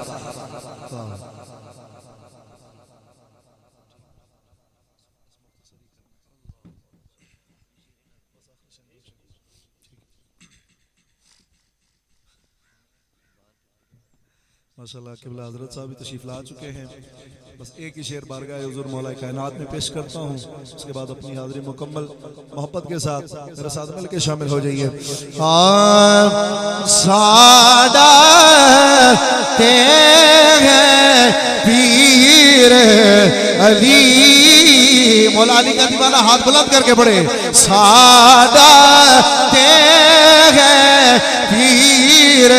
माशाल्लाह किबला हजरत साहब भी तशरीफ ला चुके हैं। बस एक ही शेर बारगाह हुज़ूर मौला कायनात में पेश करता हूँ, उसके बाद अपनी हाज़िरी मुकम्मल मोहब्बत के साथ मेरे साथ मिल के शामिल हो जाइए। साडा तेरे पीर अली, मौला अली का दीवाना हाथ बुलंद करके पड़े। साडा तेरे पीर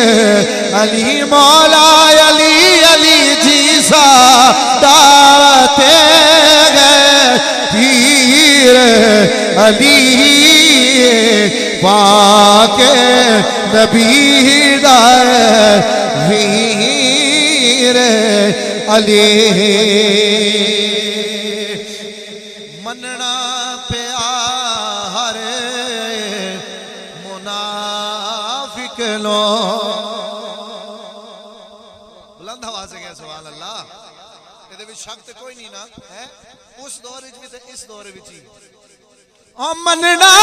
अली मौला अली। अली जी साडा तेरे पीर अली पाके नबी दा वीर अली। मनना प्यार मुनाफिक लो, बुलंद आवाज से कह सुभान अल्लाह। ਇਹਦੇ ਵਿੱਚ ਸ਼ੱਕ ਤੇ ਕੋਈ ਨਹੀਂ ਨਾ ਹੈ, ਉਸ ਦੌਰ ਵਿੱਚ ਵੀ ਤੇ ਇਸ ਦੌਰ ਵਿੱਚ ਹੀ। मनना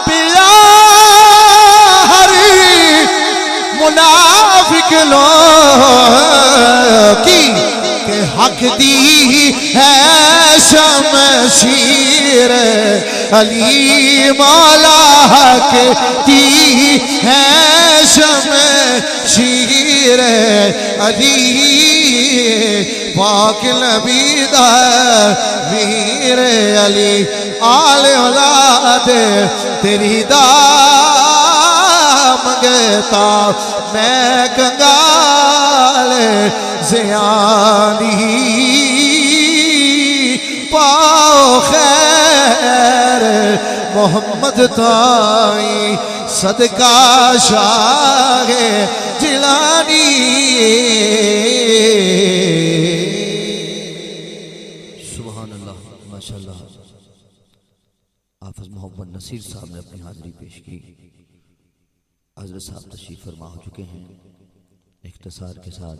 प्यार मुनाफिक लो की के हक दी है शमशीर अली मौला, हक दी है शमशीर अली पाक नबी दा वीर अली। आले औलाद तेरी दाम मंगता मैं कंगाल ज़ियानी, पाओ खैर मोहम्मद ताई सदका शाह जिलानी। सुभान अल्लाह, माशाअल्लाह। हाफिज मोहम्मद नसीर साहब ने अपनी हाजिरी पेश की। हज़रत साहब तशरीफ़ फरमा हो चुके हैं। इख्तिसार के साथ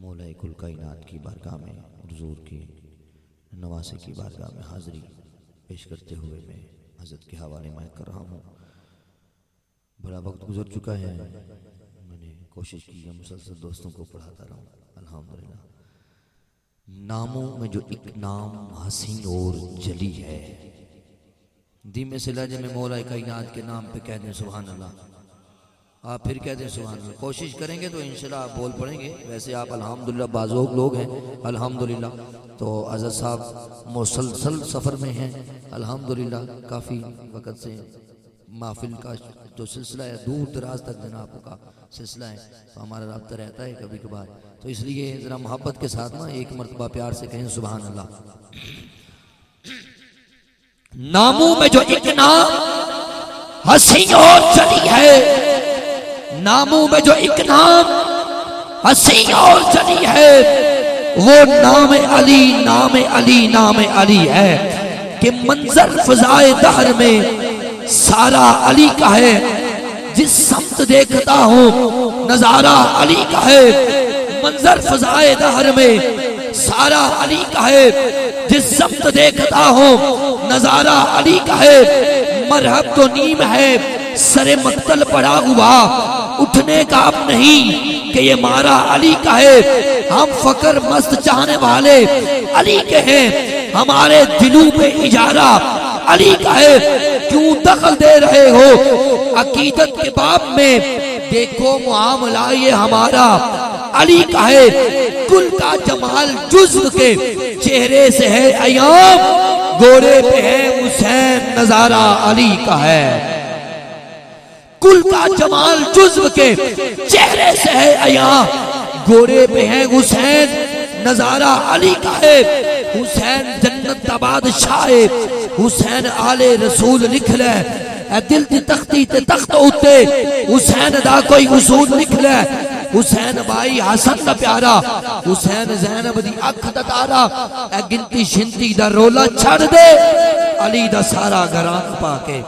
मौला कुल कायनात की बारगाह में, हुज़ूर की नवासे की बारगाह में हाजिरी पेश करते हुए मैं हज़रत के हवाले में कर रहा हूँ। बड़ा वक्त गुजर चुका है, मैंने कोशिश की है मुसलसल दोस्तों को पढ़ाता रहूँ। अल्हम्दुलिल्लाह। नामों में जो एक नाम हसीन और जली है, धीमे से लहजे में मौला कायनात के नाम पे कह दें सुभान अल्लाह। आप फिर कह दें सुभान अल्लाह। कोशिश करेंगे तो इंशाल्लाह आप बोल पड़ेंगे। वैसे आप अल्हम्दुलिल्लाह बाज़ोक लोग हैं अल्हम्दुलिल्लाह। तो हज़रत साहब मुसलसल सफ़र में हैं अल्हम्दुलिल्लाह, काफ़ी वक़्त से महफिल का जो सिलसिला है दूर दराज तक जनाब का सिलसिला है, तो हमारा रब्ता रहता है कभी कभार, तो इसलिए ज़रा मोहब्बत के साथ ना एक मरतबा प्यार से कहें सुभान अल्लाह। नामों में जो एक नाम हंसी और चली है, नामों में जो एक नाम हंसी और चली है, वो नाम अली नाम अली नाम अली है कि मंजर फजाए दहर में सारा अली का है, जिस समत देखता हूँ नजारा अली का है। मंजर फजाए दहर में सारा अली का है, जिस समत देखता हूँ नजारा अली का है। मरहब तो नीम है सरे मक्तल पड़ा हुआ, उठने का अब नहीं कि ये मारा अली का है। हम फकर मस्त चाहने वाले अली के हैं, हमारे दिलों में इजारा अली का है। क्यों दखल दे रहे हो अकीदत के बाब में, देखो मुआमला ये हमारा अली का है। कुल का जमाल जुज्व के चेहरे से है अयाम, गोरे पे है हुसैन नजारा अली का है। कुल का जमाल जुज्व के चेहरे से है अयाम, गोरे पे है हुसैन नजारा अली का है। हुसैन जन्नत दा बादशाह, हुसैन आले रसूल लिख ले, दिल दी तख्ती ते तख्त उत्ते हुसैन दा कोई उसूल लिख ले। हुसैन भाई हसन दा प्यारा, हुसैन ज़ैनब दी अख दा तारा, ए गिनती शिंती दा रोला छड़ दे, अली दा सारा घरान पाके,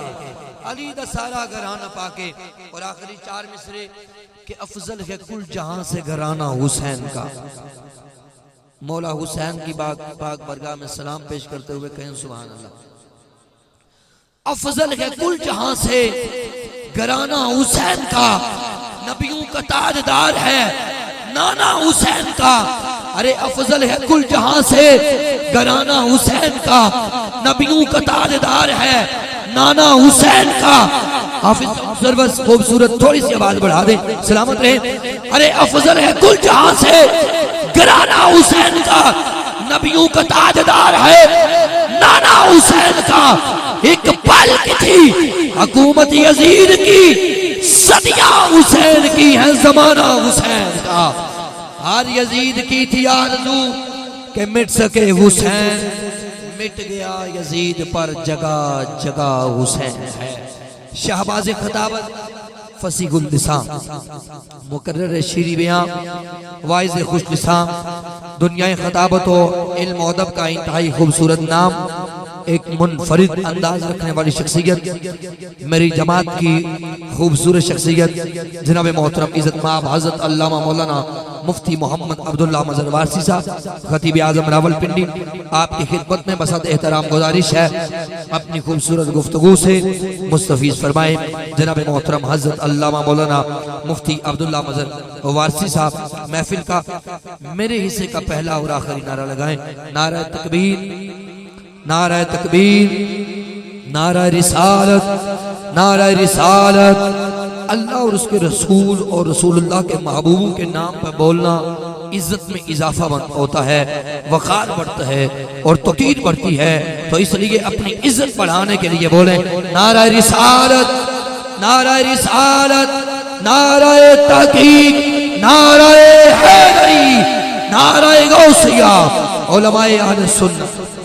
अली दा सारा घराना पाके। और आखिरी चार मिसरे के अफजल है कुल जहां से घराना हुसैन का। मौला हुसैन की पाक बरगाह में सलाम पेश करते हुए कहें सुभान अल्लाह। अफजल है कुल जहां से घराना हुसैन का, नबियों का ताजदार है नाना हुसैन का। अरे अफजल है कुल जहां से घराना हुसैन का, नबियों का ताजदार है नाना हुसैन का। हाफिज सर्वस खूबसूरत, थोड़ी सी आवाज बढ़ा दे सलामत रहे। अरे अफजल है कुल जहां से घराना हुसैन का, नबियों का ताजदार है नाना हुसैन का। एक पल की थी हुकूमत यजीद की, सदियां हुसैन की है जमाना हुसैन का। हर यजीद की थी आरज़ू के मिट सके हुसैन, मिट गया यजीद पर जगह जगह हुसैन है। शहबाज खताबत फसीहुल लिसान, मुकर्रर शीरी बयां, वाइज़ खुश लिसान, दुनिया खताबत व इल्म और अदब का इंतहाई खूबसूरत नाम, एक मुनफरिद अंदाज रखने वाली शख्सियत, मेरी जमात की खूबसूरत शख्सियत जनाब मोहतरम इज़्ज़त माब हज़रत अल्लामा मौलाना मुफ्ती मोहम्मद अब्दुल्ला मज़हर वारसी साहब खतीब आज़म रावलपिंडी, आपकी खिदमत में बसत एहतराम गुजारिश है अपनी खूबसूरत गुफ्तगू से मुस्तफ़ीज़ फरमाए। जनाब मोहतरम हज़रत अल्लामा मौलाना मुफ्ती अब्दुल्ला मज़हर वारसी साहब महफिल का मेरे हिस्से का पहला और आखिरी नारा लगाएं। नारा तकबीर, नारा तकबीर, नारा रिसालत, नारा रिसालत। अल्लाह और उसके रसूल और रसूलुल्लाह के महबूबों के नाम पर बोलना इज्जत में इजाफा होता है, वक़ार बढ़ता है और तौक़ीर बढ़ती है। तो इसलिए अपनी इज्जत बढ़ाने के लिए बोले नारा रिसालत, नारा रिसालत, नारा तहक़ीक़, नारा हैदरी, नारा गौसिया, उलमाए अहले सुन्नत।